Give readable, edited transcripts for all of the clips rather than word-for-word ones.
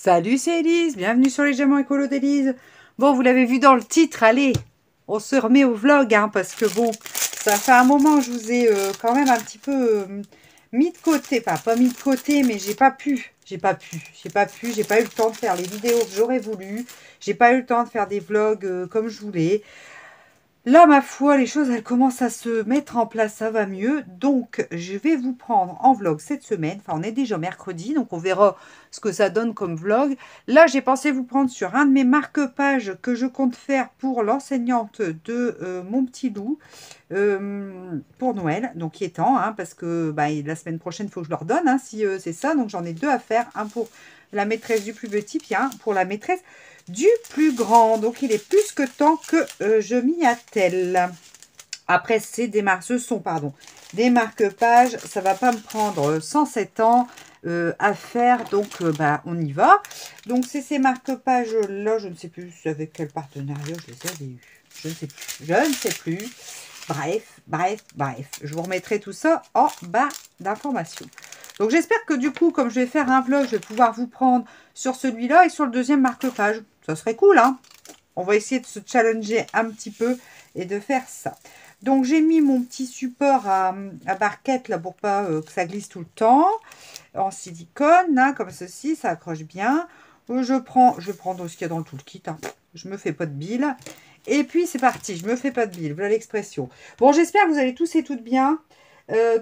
Salut, c'est Elise, bienvenue sur les Diamants écolo d'Elise. Bon, vous l'avez vu dans le titre, allez, on se remet au vlog, hein, parce que bon, ça fait un moment que je vous ai quand même un petit peu mis de côté, enfin pas mis de côté, mais j'ai pas eu le temps de faire les vidéos que j'aurais voulu, j'ai pas eu le temps de faire des vlogs comme je voulais. Là, ma foi, les choses, elles commencent à se mettre en place, ça va mieux. Donc, je vais vous prendre en vlog cette semaine. Enfin, on est déjà mercredi, donc on verra ce que ça donne comme vlog. Là, j'ai pensé vous prendre sur un de mes marque-pages que je compte faire pour l'enseignante de mon petit loup pour Noël. Donc, il est temps, hein, parce que bah, la semaine prochaine, il faut que je leur donne, hein, si c'est ça. Donc, j'en ai deux à faire. Un pour la maîtresse du plus petit, puis un pour la maîtresse du plus grand. Donc, il est plus que temps que je m'y attelle. Après, ce sont des marque-pages. Ça va pas me prendre 107 ans à faire. Donc, bah, on y va. Donc, c'est ces marque-pages-là. Je ne sais plus avec quel partenariat je les avais eus. Je ne sais plus. Je ne sais plus. Bref. Je vous remettrai tout ça en bas d'informations. Donc, j'espère que du coup, comme je vais faire un vlog, je vais pouvoir vous prendre sur celui-là et sur le deuxième marque-page. Ça serait cool, hein? On va essayer de se challenger un petit peu et de faire ça. Donc, j'ai mis mon petit support à barquette là pour pas que ça glisse tout le temps. En silicone, hein, comme ceci, ça accroche bien. Je vais prendre ce qu'il y a dans le toolkit. Hein. Je me fais pas de bile. Et puis, c'est parti. Je me fais pas de bile. Voilà l'expression. Bon, j'espère que vous allez tous et toutes bien.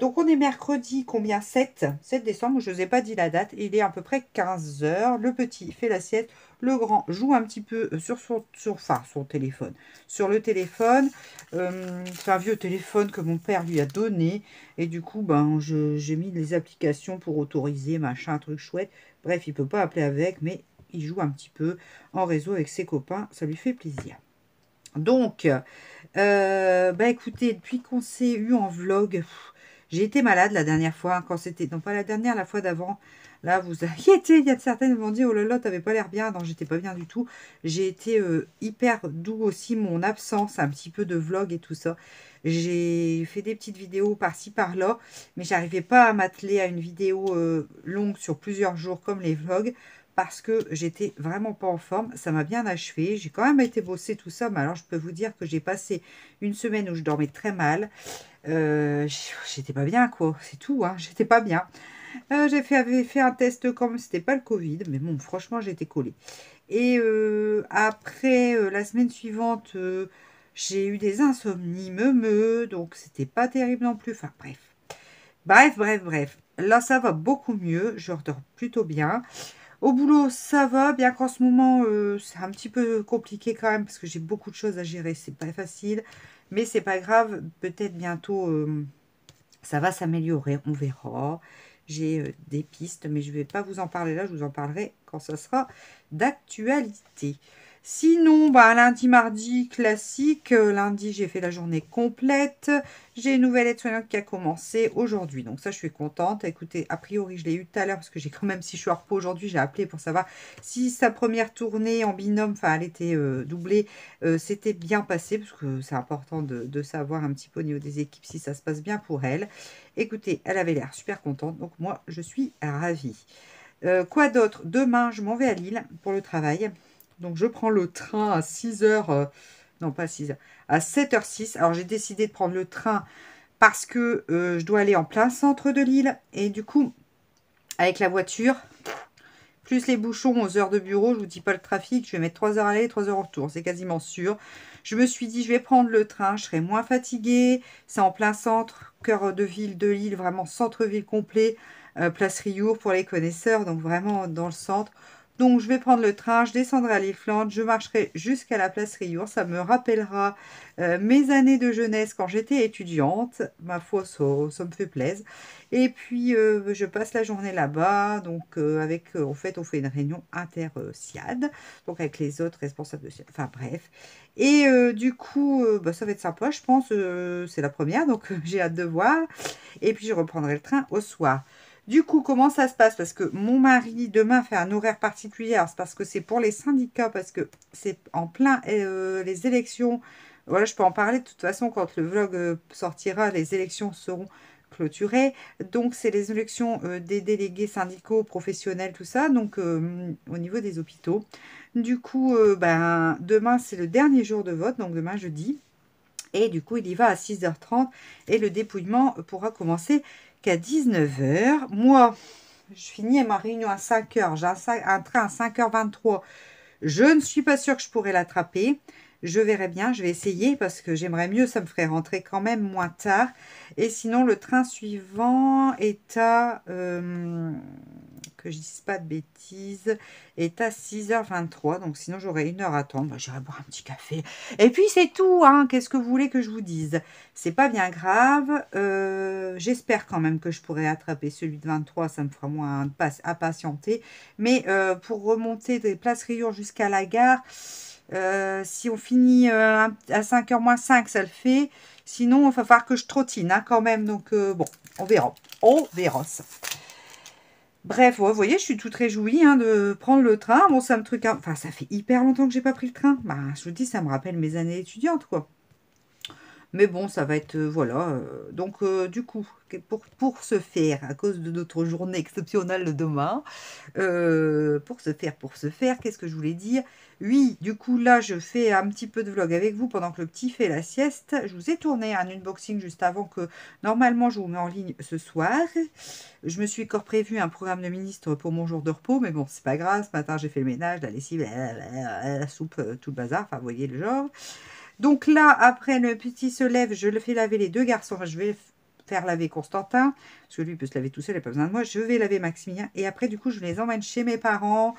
Donc, on est mercredi, combien? 7 décembre. Je ne vous ai pas dit la date. Il est à peu près 15 heures. Le petit fait l'assiette. Le grand joue un petit peu sur son téléphone. Sur le téléphone. C'est un vieux téléphone que mon père lui a donné. Et du coup, ben, j'ai mis les applications pour autoriser, machin, un truc chouette. Bref, il ne peut pas appeler avec, mais il joue un petit peu en réseau avec ses copains. Ça lui fait plaisir. Donc, bah écoutez, depuis qu'on s'est eu en vlog, j'ai été malade la dernière fois, hein, quand c'était, non pas la dernière, la fois d'avant. Là, vous inquiétez, il y a certaines qui m'ont dit, oh là là, t'avais pas l'air bien. Non, j'étais pas bien du tout. J'ai été hyper doux aussi, mon absence, un petit peu de vlog et tout ça. J'ai fait des petites vidéos par-ci, par-là, mais j'arrivais pas à m'atteler à une vidéo longue sur plusieurs jours comme les vlogs parce que j'étais vraiment pas en forme. Ça m'a bien achevé. J'ai quand même été bosser tout ça, mais alors je peux vous dire que j'ai passé une semaine où je dormais très mal. J'étais pas bien, quoi. C'est tout, hein. J'étais pas bien. J'avais fait un test comme c'était pas le Covid, mais bon, franchement, j'étais collée. Et après, la semaine suivante, j'ai eu des insomnies, donc c'était pas terrible non plus. Enfin, bref. Là, ça va beaucoup mieux. Je dors plutôt bien. Au boulot, ça va, bien qu'en ce moment, c'est un petit peu compliqué quand même, parce que j'ai beaucoup de choses à gérer. C'est pas facile, mais c'est pas grave. Peut-être bientôt, ça va s'améliorer. On verra. J'ai des pistes, mais je ne vais pas vous en parler là. Je vous en parlerai quand ça sera d'actualité. Sinon, bah, lundi, mardi, classique. Lundi, j'ai fait la journée complète. J'ai une nouvelle aide-soignante qui a commencé aujourd'hui. Donc ça, je suis contente. Écoutez, a priori, je l'ai eu tout à l'heure parce que j'ai quand même, si je suis en repos aujourd'hui, j'ai appelé pour savoir si sa première tournée en binôme, enfin, elle était doublée, c'était bien passé. Parce que c'est important de savoir un petit peu au niveau des équipes si ça se passe bien pour elle. Écoutez, elle avait l'air super contente. Donc moi, je suis ravie. Quoi d'autre? Demain, je m'en vais à Lille pour le travail. Donc, je prends le train à 6 heures. Non, pas 6 heures. À 7h06. Alors, j'ai décidé de prendre le train parce que je dois aller en plein centre de Lille. Et du coup, avec la voiture, plus les bouchons aux heures de bureau, je vous dis pas le trafic, je vais mettre 3 heures à aller, 3 heures au retour. C'est quasiment sûr. Je me suis dit, je vais prendre le train. Je serai moins fatiguée. C'est en plein centre, cœur de ville de Lille, vraiment centre-ville complet. Place Riour pour les connaisseurs, donc vraiment dans le centre. Donc je vais prendre le train, je descendrai à l'île Flandre, je marcherai jusqu'à la place Riour. Ça me rappellera mes années de jeunesse quand j'étais étudiante. Ma foi, ça me fait plaisir. Et puis je passe la journée là-bas. Donc en fait, on fait une réunion inter-SIAD, donc avec les autres responsables de SIAD. Enfin bref. Et du coup, bah, ça va être sympa, je pense. C'est la première, donc j'ai hâte de voir. Et puis je reprendrai le train au soir. Du coup, comment ça se passe? Parce que mon mari, demain, fait un horaire particulier. Alors, c'est parce que c'est pour les syndicats, parce que c'est en plein les élections. Voilà, je peux en parler de toute façon quand le vlog sortira. Les élections seront clôturé. Donc, c'est les élections des délégués syndicaux, professionnels, tout ça, donc au niveau des hôpitaux. Du coup, ben, demain, c'est le dernier jour de vote, donc demain, jeudi. Et du coup, il y va à 6h30 et le dépouillement pourra commencer qu'à 19h. Moi, je finis ma réunion à 5h. J'ai un train à 5h23. Je ne suis pas sûre que je pourrai l'attraper. Je verrai bien, je vais essayer parce que j'aimerais mieux, ça me ferait rentrer quand même moins tard. Et sinon, le train suivant est à, que je dise pas de bêtises, est à 6h23. Donc sinon, j'aurai 1 heure à attendre. Bah, j'irai boire un petit café. Et puis c'est tout, hein. Qu'est-ce que vous voulez que je vous dise? C'est pas bien grave. J'espère quand même que je pourrai attraper celui de 23. Ça me fera moins à patienter. Mais pour remonter des places Rion jusqu'à la gare, si on finit à 5h moins 5, ça le fait. Sinon, il va falloir que je trottine hein, quand même. Donc, bon, on verra. On verra ça. Bref, ouais, vous voyez, je suis toute réjouie hein, de prendre le train. Bon, ça me truc. Enfin, ça fait hyper longtemps que j'ai pas pris le train. Bah, je vous dis, ça me rappelle mes années étudiantes, quoi. Mais bon, ça va être, voilà. Donc, du coup, pour ce faire, à cause de notre journée exceptionnelle de demain, pour se faire, qu'est-ce que je voulais dire? Oui, du coup, là, je fais un petit peu de vlog avec vous pendant que le petit fait la sieste. Je vous ai tourné un unboxing juste avant que, normalement, je vous mets en ligne ce soir. Je me suis encore prévu un programme de ministre pour mon jour de repos, mais bon, c'est pas grave. Ce matin, j'ai fait le ménage, la lessive, la soupe, tout le bazar. Enfin, vous voyez le genre. Donc là, après, le petit se lève, je le fais laver les deux garçons. Enfin, je vais faire laver Constantin, parce que lui peut se laver tout seul, il n'a pas besoin de moi. Je vais laver Maximilien. Et après, du coup, je les emmène chez mes parents,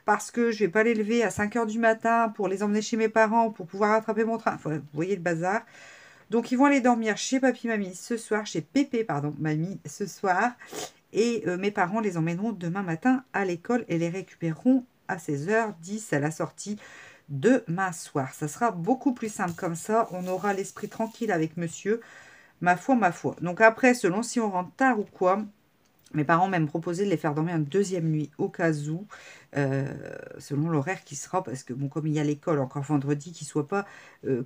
parce que je ne vais pas les lever à 5h du matin pour les emmener chez mes parents, pour pouvoir attraper mon train. Enfin, vous voyez le bazar. Donc, ils vont aller dormir chez papy, mamie ce soir, chez Pépé, pardon, mamie ce soir. Et mes parents les emmèneront demain matin à l'école et les récupéreront à 16h10 à la sortie demain soir. Ça sera beaucoup plus simple comme ça. On aura l'esprit tranquille avec monsieur. Ma foi, ma foi. Donc après, selon si on rentre tard ou quoi, mes parents m'ont proposé de les faire dormir une deuxième nuit au cas où, selon l'horaire qui sera, parce que bon, comme il y a l'école encore vendredi, qu'ils ne soient pas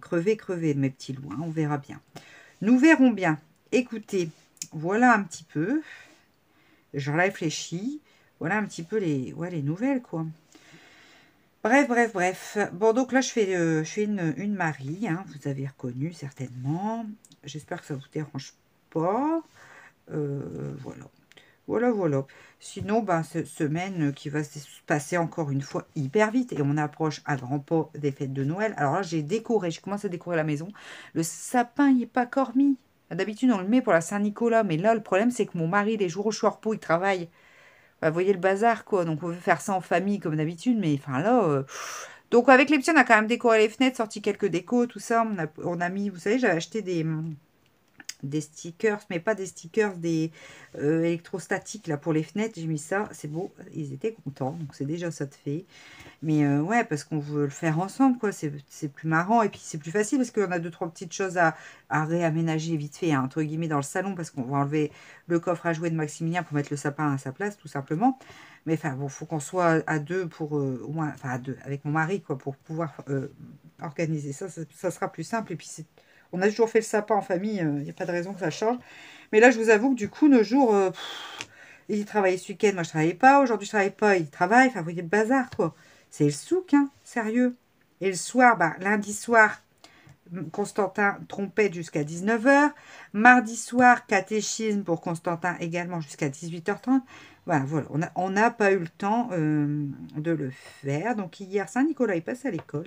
crevés, mes petits loups. On verra bien. Nous verrons bien. Écoutez, voilà un petit peu. Je réfléchis. Voilà un petit peu les nouvelles, quoi. Bref. Bon, donc là, je fais une Marie, hein, vous avez reconnu certainement. J'espère que ça ne vous dérange pas. Voilà. Voilà. Sinon, ben, cette semaine qui va se passer encore une fois hyper vite. Et on approche à grands pas des fêtes de Noël. Alors là, j'ai commencé à décorer la maison. Le sapin, il n'est pas encore mis. D'habitude, on le met pour la Saint-Nicolas. Mais là, le problème, c'est que mon mari, les jours où je suis en repos, il travaille. Bah, vous voyez le bazar, quoi. Donc, on veut faire ça en famille comme d'habitude. Mais enfin, là... Donc, avec les petits, on a quand même décoré les fenêtres, sorti quelques décos, tout ça. On a mis... Vous savez, j'avais acheté des stickers, mais pas des stickers, des électrostatiques, là, pour les fenêtres. J'ai mis ça. C'est beau. Ils étaient contents. Donc, c'est déjà ça de fait. Mais ouais, parce qu'on veut le faire ensemble, quoi. C'est plus marrant. Et puis, c'est plus facile parce qu'on a deux, trois petites choses à réaménager vite fait, hein, entre guillemets, dans le salon. Parce qu'on va enlever le coffre à jouets de Maximilien pour mettre le sapin à sa place, tout simplement. Mais enfin, bon, faut qu'on soit à deux pour, au moins, enfin, à deux, avec mon mari, quoi, pour pouvoir organiser ça. Ça sera plus simple. Et puis, on a toujours fait le sapin en famille. Il n'y a pas de raison que ça change. Mais là, je vous avoue que du coup, nos jours... il travaillait ce week-end, moi je travaillais pas. Aujourd'hui, je travaille pas, il travaille. Enfin, vous voyez le bazar, quoi. C'est le souk, hein, sérieux. Et le soir, bah, lundi soir, Constantin trompette jusqu'à 19h. Mardi soir, catéchisme pour Constantin également jusqu'à 18h30. Voilà, on n'a pas eu le temps de le faire. Donc hier, Saint-Nicolas est passé à l'école.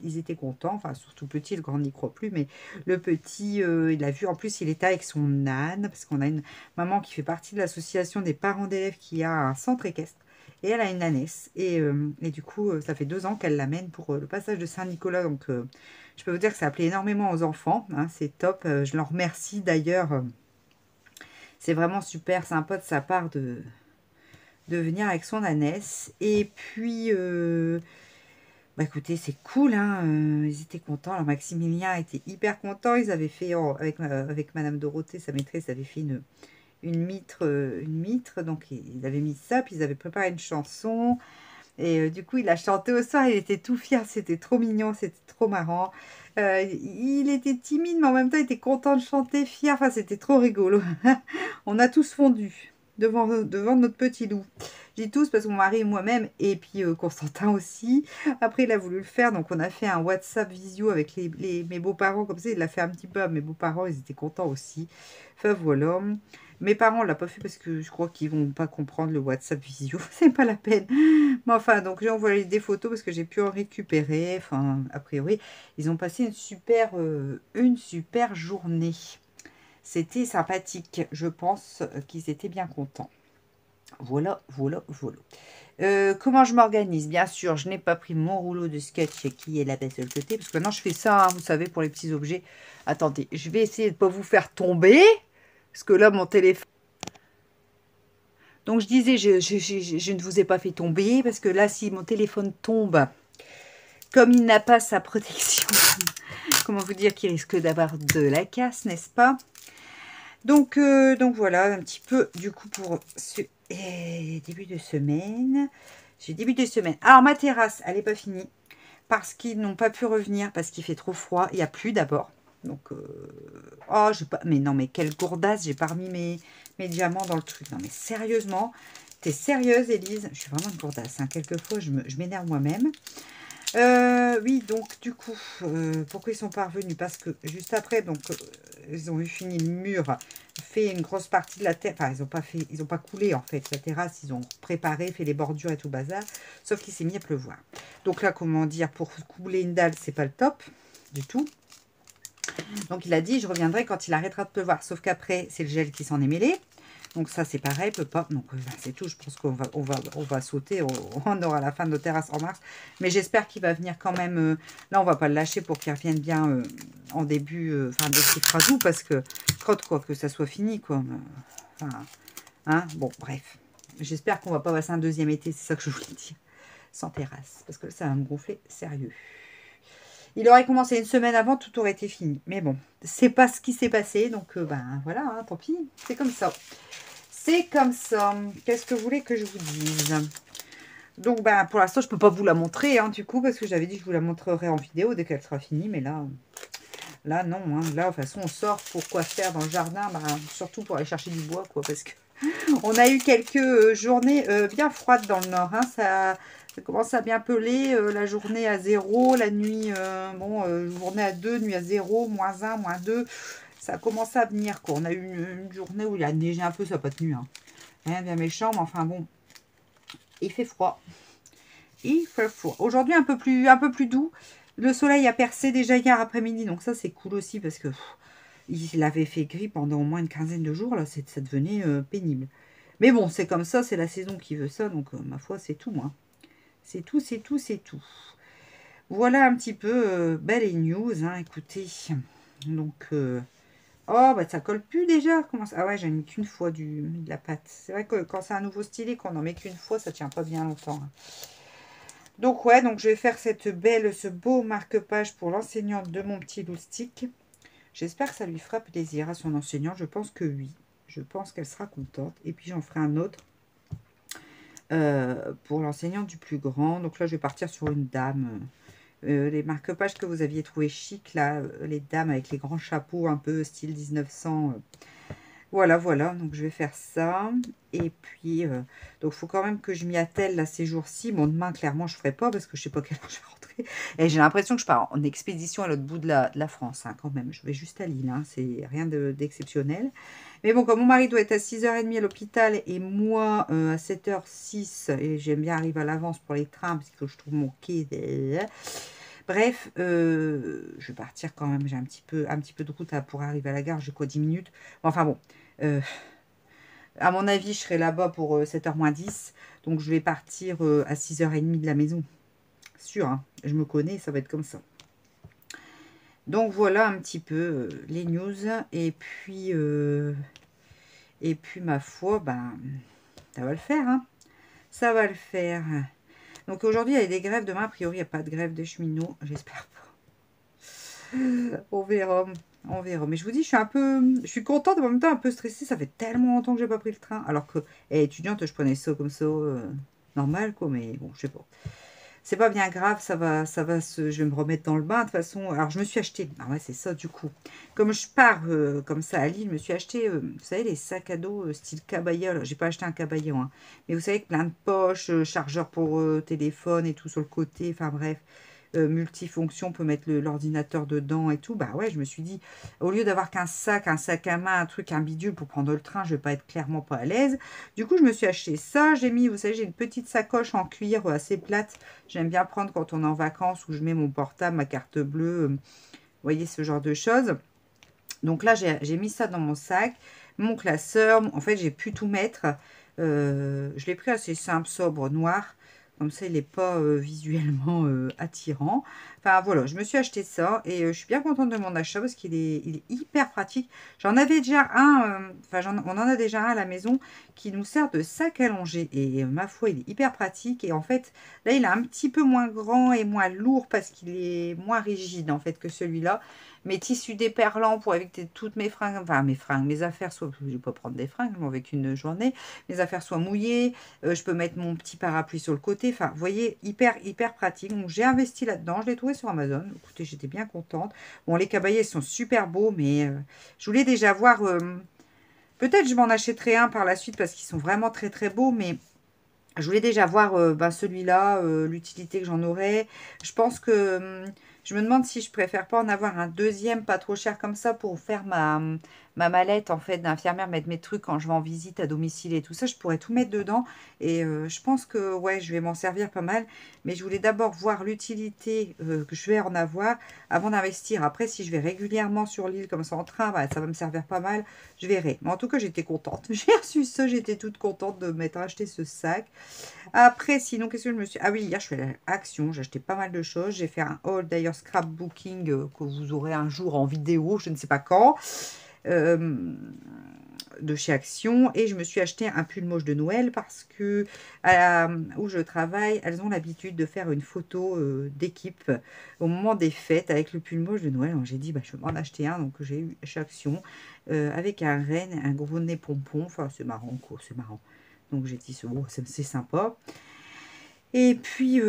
Ils étaient contents. Enfin, surtout petit, le grand n'y croit plus. Mais le petit, il a vu. En plus, il était avec son âne. Parce qu'on a une maman qui fait partie de l'association des parents d'élèves qui a un centre équestre. Et elle a une ânesse. Et du coup, ça fait 2 ans qu'elle l'amène pour le passage de Saint-Nicolas. Donc, je peux vous dire que ça a plu énormément aux enfants. Hein, c'est top. Je leur remercie d'ailleurs. C'est vraiment super sympa de sa part de venir avec son ânesse. Et puis, bah écoutez, c'est cool. Hein, ils étaient contents. Alors, Maximilien était hyper content. Ils avaient fait, avec Madame Dorothée, sa maîtresse, avait fait une mitre. Donc, ils avaient mis ça. Puis, ils avaient préparé une chanson. Et du coup, il a chanté au soir, il était tout fier, c'était trop mignon, c'était trop marrant. Il était timide, mais en même temps, il était content de chanter, fier. Enfin, c'était trop rigolo. On a tous fondu devant notre petit loup. Je dis tous parce que mon mari et moi-même, et puis Constantin aussi. Après, il a voulu le faire, donc on a fait un WhatsApp visio avec mes beaux-parents, comme ça, il l'a fait un petit peu à mes beaux-parents, ils étaient contents aussi. Enfin, voilà. Mes parents ne l'ont pas fait parce que je crois qu'ils vont pas comprendre le WhatsApp visio, c'est pas la peine. Mais enfin, donc j'ai envoyé des photos parce que j'ai pu en récupérer. Enfin, a priori, ils ont passé une super journée. C'était sympathique. Je pense qu'ils étaient bien contents. Voilà, voilà, voilà. Comment je m'organise? Bien sûr, je n'ai pas pris mon rouleau de sketch qui est là-bas sur le côté. Parce que maintenant, je fais ça, hein, vous savez, pour les petits objets. Attendez, je vais essayer de ne pas vous faire tomber. Parce que là, mon téléphone... Donc, je disais, je ne vous ai pas fait tomber. Parce que là, si mon téléphone tombe, comme il n'a pas sa protection, comment vous dire qu'il risque d'avoir de la casse, n'est-ce pas? Donc voilà, un petit peu, du coup, pour ce début de semaine. J'ai début de semaine. Alors, ma terrasse, elle n'est pas finie. Parce qu'ils n'ont pas pu revenir, parce qu'il fait trop froid. Il n'y a plus d'abord. Donc, oh, j'ai pas... Mais non, mais quelle gourdasse, j'ai pas remis mes diamants dans le truc. Non, mais sérieusement, t'es sérieuse, Élise? Je suis vraiment une gourdasse. Hein. Quelquefois, je m'énerve moi-même. Oui, donc, du coup, pourquoi ils sont pas revenus? Parce que juste après, donc, ils ont eu fini le mur, fait une grosse partie de la terre. Enfin, ils ont pas coulé, en fait, la terrasse. Ils ont préparé, fait les bordures et tout bazar. Sauf qu'il s'est mis à pleuvoir. Donc là, comment dire, pour couler une dalle, c'est pas le top du tout. Donc il a dit, je reviendrai quand il arrêtera de pleuvoir. Sauf qu'après, c'est le gel qui s'en est mêlé. Donc ça, c'est pareil, peut pas. Donc c'est tout. Je pense qu'on va sauter. On aura la fin de nos terrasses en mars. Mais j'espère qu'il va venir quand même. Là, on va pas le lâcher pour qu'il revienne bien en début, enfin, dès qu'il fera doux. Parce que, crotte quoi, que ça soit fini, quoi. Enfin, hein, bon, bref. J'espère qu'on va pas passer un deuxième été. C'est ça que je voulais dire. Sans terrasse. Parce que ça va me gonfler sérieux. Il aurait commencé une semaine avant, tout aurait été fini. Mais bon, c'est pas ce qui s'est passé. Donc, ben voilà, hein, tant pis. C'est comme ça. C'est comme ça. Qu'est-ce que vous voulez que je vous dise? Donc, ben, pour l'instant, je peux pas vous la montrer, hein, du coup, parce que j'avais dit que je vous la montrerai en vidéo dès qu'elle sera finie. Mais là non. Hein. Là, de toute façon, on sort pour quoi faire dans le jardin. Ben, surtout pour aller chercher du bois, quoi. Parce que on a eu quelques journées bien froides dans le nord. Hein, ça commence à bien peler. La journée à 0, la nuit, journée à 2, nuit à 0, -1, -2. Ça commence à venir, quoi. On a eu une journée où il a neigé un peu, ça n'a pas tenu. Hein. Rien bien méchant, mais enfin bon. Il fait froid. Il fait froid. Aujourd'hui, un peu plus doux. Le soleil a percé déjà hier après-midi, donc ça, c'est cool aussi parce que il avait fait gris pendant au moins une quinzaine de jours. Là, ça devenait pénible. Mais bon, c'est comme ça, c'est la saison qui veut ça, donc ma foi, c'est tout, moi. C'est tout, c'est tout, c'est tout. Voilà un petit peu les news, hein, écoutez. Donc, oh, bah ça colle plus déjà. Comment ça... Ah ouais, j'en ai mis qu'une fois de la pâte. C'est vrai que quand c'est un nouveau stylet, qu'on en met qu'une fois, ça tient pas bien longtemps. Hein. Donc, ouais, donc je vais faire ce beau marque-page pour l'enseignante de mon petit loustic. J'espère que ça lui fera plaisir à son enseignante. Je pense que oui. Je pense qu'elle sera contente. Et puis, j'en ferai un autre pour l'enseignante du plus grand. Donc là, je vais partir sur une dame. Les marque-pages que vous aviez trouvé chic, là, les dames avec les grands chapeaux un peu style 1900. Voilà, voilà. Donc, je vais faire ça. Et puis, donc, il faut quand même que je m'y attelle là ces jours-ci. Bon, demain, clairement, je ne ferai pas parce que je ne sais pas quelle heure je vais rentrer. Et j'ai l'impression que je pars en expédition à l'autre bout de la France, hein, quand même. Je vais juste à Lille, hein, c'est rien d'exceptionnel. Mais bon, comme mon mari doit être à 6h30 à l'hôpital et moi à 7h06, et j'aime bien arriver à l'avance pour les trains parce que je trouve mon quai. Bref, je vais partir quand même. J'ai un petit peu de route pour arriver à la gare. J'ai quoi, 10 minutes? Enfin bon, à mon avis, je serai là-bas pour 7h moins 10. Donc, je vais partir à 6h30 de la maison. Sûr, hein, je me connais, ça va être comme ça. Donc, voilà un petit peu les news. Et puis, ma foi, ben, ça va le faire. Hein. Ça va le faire. Donc, aujourd'hui, il y a des grèves. Demain, a priori, il n'y a pas de grève des cheminots. J'espère pas. On verra. On verra. Mais je vous dis, je suis contente, mais en même temps un peu stressée. Ça fait tellement longtemps que j'ai pas pris le train. Alors que, étudiante, je prenais ça comme ça. normal, quoi, mais bon, je sais pas. C'est pas bien grave, je vais me remettre dans le bain de toute façon. Alors je me suis acheté, ah ouais c'est ça du coup. Comme je pars comme ça à Lille, je me suis acheté, vous savez les sacs à dos style cabaya. Alors j'ai pas acheté un cabaya, hein, mais vous savez plein de poches, chargeur pour téléphone et tout sur le côté. Enfin bref, multifonction, on peut mettre l'ordinateur dedans et tout. Bah ouais, je me suis dit, au lieu d'avoir qu'un sac à main, un truc, un bidule pour prendre le train, je vais pas être clairement pas à l'aise. Du coup, je me suis acheté ça. J'ai mis, vous savez, j'ai une petite sacoche en cuir assez plate. J'aime bien prendre quand on est en vacances où je mets mon portable, ma carte bleue, vous voyez, ce genre de choses. Donc là, j'ai mis ça dans mon sac, mon classeur. En fait, j'ai pu tout mettre. Je l'ai pris assez simple, sobre, noir. Comme ça, il n'est pas visuellement attirant. Enfin, voilà, je me suis acheté ça et je suis bien contente de mon achat parce il est hyper pratique. J'en avais déjà un, on en a déjà un à la maison qui nous sert de sac à longer. Et ma foi, il est hyper pratique. Et en fait, là, il est un petit peu moins grand et moins lourd parce qu'il est moins rigide en fait que celui-là. Mes tissus déperlants pour éviter toutes mes fringues, enfin mes affaires soient, je ne vais pas prendre des fringues, je m'en vais qu'une journée, mes affaires soient mouillées, je peux mettre mon petit parapluie sur le côté, enfin vous voyez, hyper pratique. Donc j'ai investi là-dedans, je l'ai trouvé sur Amazon, écoutez j'étais bien contente. Bon les caballets sont super beaux, mais je voulais déjà voir, peut-être je m'en achèterai un par la suite parce qu'ils sont vraiment très beaux, mais je voulais déjà voir celui-là, l'utilité que j'en aurais. Je pense que je me demande si je préfère pas en avoir un deuxième pas trop cher comme ça pour faire ma mallette en fait d'infirmière, mettre mes trucs quand je vais en visite à domicile et tout ça. Je pourrais tout mettre dedans et je pense que ouais, je vais m'en servir pas mal. Mais je voulais d'abord voir l'utilité que je vais en avoir avant d'investir. Après, si je vais régulièrement sur l'île comme ça en train, bah, ça va me servir pas mal. Je verrai. Mais en tout cas, j'étais contente. J'ai reçu ça, j'étais toute contente de m'être acheté ce sac. Après, sinon, qu'est-ce que je me suis... Ah oui, hier, je suis allée à Action. J'ai acheté pas mal de choses. J'ai fait un haul, d'ailleurs, scrapbooking que vous aurez un jour en vidéo, je ne sais pas quand, de chez Action. Et je me suis acheté un pull moche de Noël parce que où je travaille, elles ont l'habitude de faire une photo d'équipe au moment des fêtes avec le pull moche de Noël. Donc, j'ai dit, bah, je vais m'en acheter un. Donc, j'ai eu chez Action avec un renne, un gros nez pompon. Enfin, c'est marrant, quoi. C'est marrant. Donc j'ai dit, oh, c'est sympa. Et puis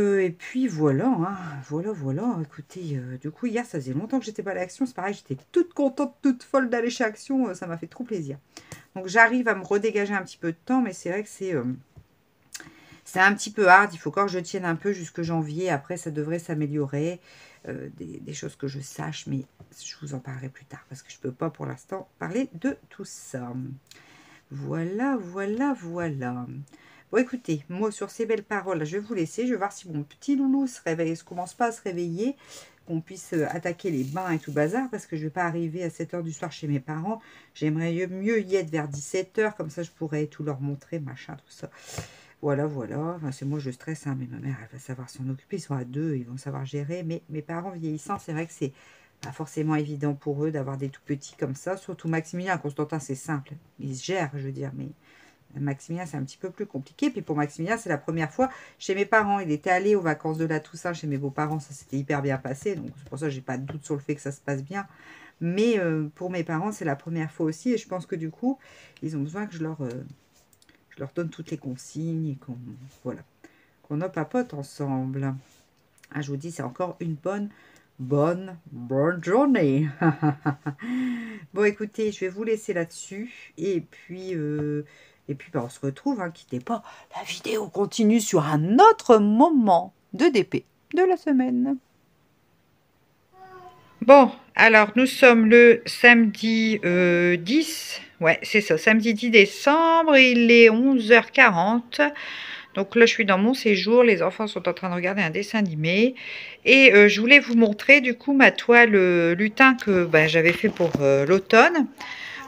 voilà, hein, voilà. Écoutez, du coup, hier, ça faisait longtemps que j'étais pas à l'Action. C'est pareil, j'étais toute contente, toute folle d'aller chez Action. Ça m'a fait trop plaisir. Donc j'arrive à me redégager un petit peu de temps, mais c'est vrai que c'est un petit peu hard. Il faut encore que je tienne un peu jusque janvier. Après, ça devrait s'améliorer. Des choses que je sache, mais je vous en parlerai plus tard parce que je peux pas pour l'instant parler de tout ça. Voilà. Bon, écoutez, moi, sur ces belles paroles, je vais vous laisser. Je vais voir si mon petit loulou commence pas à se réveiller, qu'on puisse attaquer les bains et tout bazar, parce que je ne vais pas arriver à 7 h du soir chez mes parents. J'aimerais mieux y être vers 17 h, comme ça, je pourrais tout leur montrer, machin, tout ça. Voilà. Enfin, c'est moi, je stresse, hein, mais ma mère, elle va savoir s'en occuper. Ils sont à deux, ils vont savoir gérer. Mais mes parents vieillissants, c'est vrai que c'est pas forcément évident pour eux d'avoir des tout petits comme ça. Surtout Maximilien, Constantin, c'est simple. Ils se gèrent, je veux dire, mais Maximilien, c'est un petit peu plus compliqué. Puis pour Maximilien, c'est la première fois chez mes parents. Il était allé aux vacances de la Toussaint chez mes beaux-parents. Ça s'était hyper bien passé. Donc c'est pour ça que j'ai pas de doute sur le fait que ça se passe bien. Mais pour mes parents, c'est la première fois aussi. Et je pense que du coup, ils ont besoin que je leur donne toutes les consignes et qu'on papote ensemble. Ah, je vous dis, c'est encore une bonne journée. Bon, écoutez, je vais vous laisser là-dessus. Et puis, bah, on se retrouve. Hein, quittez pas. La vidéo continue sur un autre moment de DP de la semaine. Bon, alors nous sommes le samedi 10. Ouais, c'est ça, samedi 10 décembre. Il est 11h40. Donc là, je suis dans mon séjour. Les enfants sont en train de regarder un dessin animé. Et je voulais vous montrer du coup ma toile lutin que j'avais fait pour l'automne.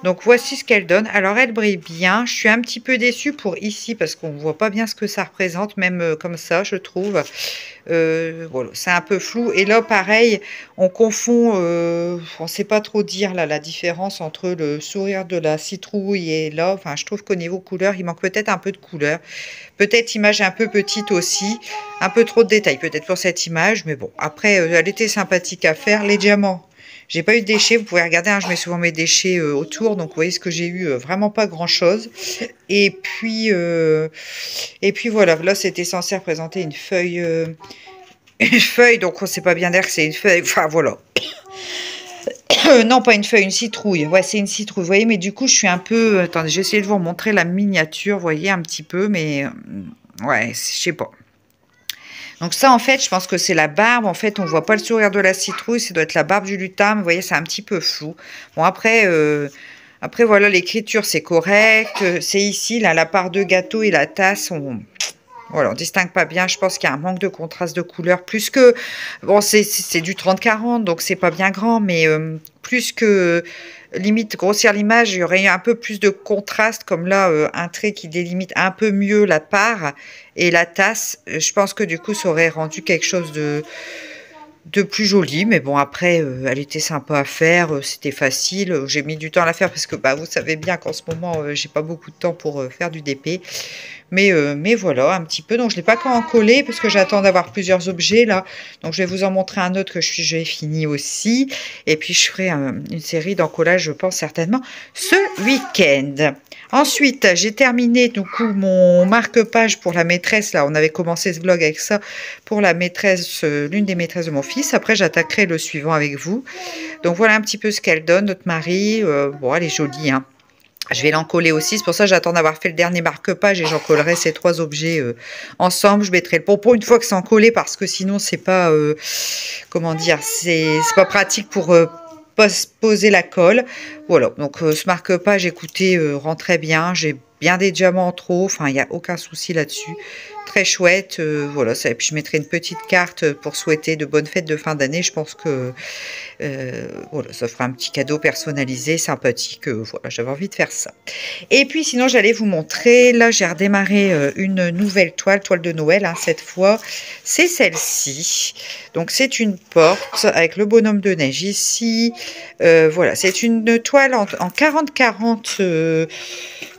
Donc voici ce qu'elle donne. Alors elle brille bien. Je suis un petit peu déçue pour ici parce qu'on ne voit pas bien ce que ça représente, même comme ça, je trouve. Voilà, c'est un peu flou. Et là, pareil, on confond, on ne sait pas trop dire là, la différence entre le sourire de la citrouille et là. Enfin, je trouve qu'au niveau couleur, il manque peut-être un peu de couleur. Peut-être image un peu petite aussi. Un peu trop de détails peut-être pour cette image. Mais bon, après, elle était sympathique à faire. Les diamants. J'ai pas eu de déchets, vous pouvez regarder, hein, je mets souvent mes déchets autour, donc vous voyez ce que j'ai eu, vraiment pas grand-chose. Et puis voilà, là c'était censé représenter une feuille, donc on sait pas bien dire que c'est une feuille, enfin voilà. Non, pas une feuille, une citrouille. Ouais, c'est une citrouille, vous voyez, mais du coup, je suis un peu... Attendez, j'ai essayé de vous montrer la miniature, vous voyez, un petit peu, mais... ouais, je sais pas. Donc ça, en fait, je pense que c'est la barbe. En fait, on voit pas le sourire de la citrouille, ça doit être la barbe du lutin. Vous voyez, c'est un petit peu flou. Bon, après voilà, l'écriture, c'est correct. C'est ici, là, la part de gâteau et la tasse, voilà, on distingue pas bien. Je pense qu'il y a un manque de contraste de couleur. Plus que... Bon, c'est du 30-40, donc c'est pas bien grand, mais plus que... Limite, grossir l'image, il y aurait un peu plus de contraste, comme là, un trait qui délimite un peu mieux la part et la tasse. Je pense que du coup, ça aurait rendu quelque chose de plus joli, mais bon, après, elle était sympa à faire, c'était facile. J'ai mis du temps à la faire parce que bah, vous savez bien qu'en ce moment, j'ai pas beaucoup de temps pour faire du DP. Mais voilà, un petit peu. Donc, je ne l'ai pas encore collé parce que j'attends d'avoir plusieurs objets là. Donc, je vais vous en montrer un autre que j'ai fini aussi. Et puis, je ferai une série d'encollage, je pense certainement, ce week-end. Ensuite, j'ai terminé du coup mon marque-page pour la maîtresse. Là, on avait commencé ce vlog avec ça pour la maîtresse, l'une des maîtresses de mon fils. Après, j'attaquerai le suivant avec vous. Donc, voilà un petit peu ce qu'elle donne, notre mari. Bon, elle est jolie, hein. Je vais l'encoller aussi, c'est pour ça que j'attends d'avoir fait le dernier marque-page et j'encollerai ces trois objets ensemble. Je mettrai le pompon une fois que c'est encollé parce que sinon c'est pas, comment dire, c'est pas pratique pour poser la colle. Voilà, donc ce marque-page, écoutez, rend très bien. J'ai bien des diamants en trop, enfin il n'y a aucun souci là-dessus. Très chouette, voilà. Ça, et puis je mettrai une petite carte pour souhaiter de bonnes fêtes de fin d'année. Je pense que voilà, ça fera un petit cadeau personnalisé, sympathique. Voilà, j'avais envie de faire ça. Et puis sinon, j'allais vous montrer. Là, j'ai redémarré une nouvelle toile de Noël, hein, cette fois. C'est celle-ci. Donc, c'est une porte avec le bonhomme de neige ici. Voilà, c'est une toile en 40-40.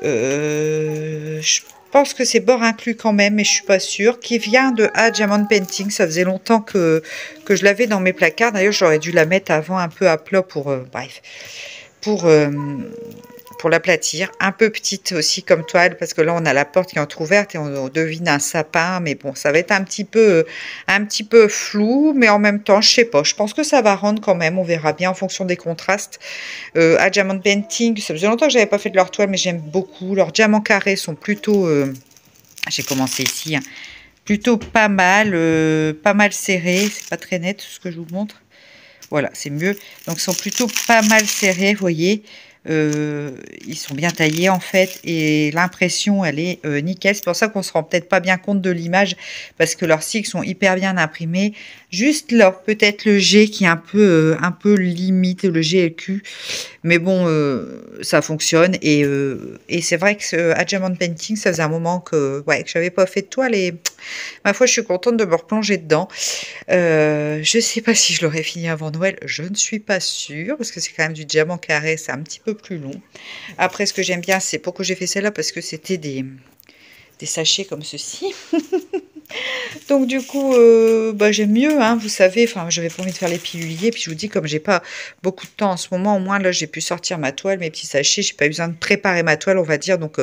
Je pense que c'est bord inclus quand même, mais je suis pas sûre. Qui vient de A Diamond Painting. Ça faisait longtemps que je l'avais dans mes placards. D'ailleurs, j'aurais dû la mettre avant un peu à plat pour, bref, pour, pour l'aplatir. Un peu petite aussi comme toile, parce que là, on a la porte qui est entrouverte et on devine un sapin. Mais bon, ça va être un petit peu flou, mais en même temps, je sais pas. Je pense que ça va rendre quand même. On verra bien en fonction des contrastes. À Diamond Painting, ça faisait longtemps que j'avais pas fait de leur toile, mais j'aime beaucoup. Leurs diamants carrés sont plutôt... j'ai commencé ici, hein, plutôt pas mal serrés. C'est pas très net ce que je vous montre. Voilà, c'est mieux. Donc, ils sont plutôt pas mal serrés, vous voyez. Ils sont bien taillés, en fait. Et l'impression, elle est nickel. C'est pour ça qu'on se rend peut-être pas bien compte de l'image. Parce que leurs cycles sont hyper bien imprimés. Juste là, peut-être le G qui est un peu limite, le G et le Q. Mais bon, ça fonctionne. Et c'est vrai que à Diamond Painting, ça faisait un moment que j'avais pas fait de toile. Et ma foi, je suis contente de me replonger dedans. Je sais pas si je l'aurais fini avant Noël. Je ne suis pas sûre. Parce que c'est quand même du diamant carré. C'est un petit peu plus long. Après, ce que j'aime bien, c'est pourquoi j'ai fait celle-là. Parce que c'était des sachets comme ceci. Donc du coup, j'aime mieux, hein, vous savez, enfin, j'avais pas envie de faire les piluliers, puis je vous dis, comme j'ai pas beaucoup de temps en ce moment, au moins là, j'ai pu sortir ma toile, mes petits sachets, j'ai pas eu besoin de préparer ma toile, on va dire, donc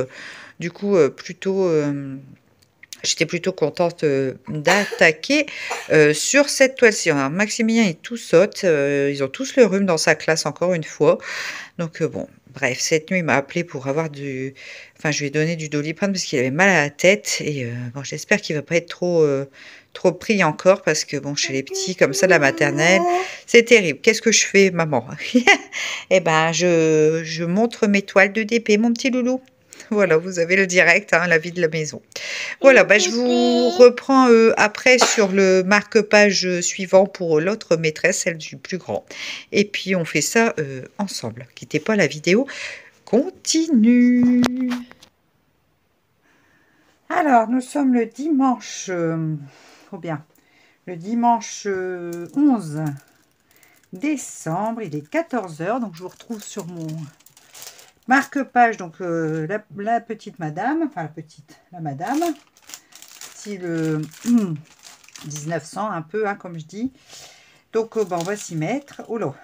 du coup, j'étais plutôt contente d'attaquer sur cette toile-ci. Alors, Maximilien et tout saute, ils ont tous le rhume dans sa classe encore une fois, donc bon. Bref, cette nuit, il m'a appelé pour avoir Enfin, je lui ai donné du Doliprane parce qu'il avait mal à la tête. Et bon, j'espère qu'il va pas être trop pris encore parce que, bon, chez les petits, comme ça, la maternelle, c'est terrible. Qu'est-ce que je fais, maman? Eh ben, je montre mes toiles de DP, mon petit loulou. Voilà, vous avez le direct, hein, la vie de la maison. Voilà, je vous reprends après sur le marque-page suivant pour l'autre maîtresse, celle du plus grand. Et puis, on fait ça ensemble. Quittez pas la vidéo. Continue. Alors, nous sommes le dimanche, le dimanche 11 décembre, il est 14 h, donc je vous retrouve sur mon marque-page, donc la petite madame, enfin la madame, style 1900 un peu, hein, comme je dis. Donc on va s'y mettre. Oh là,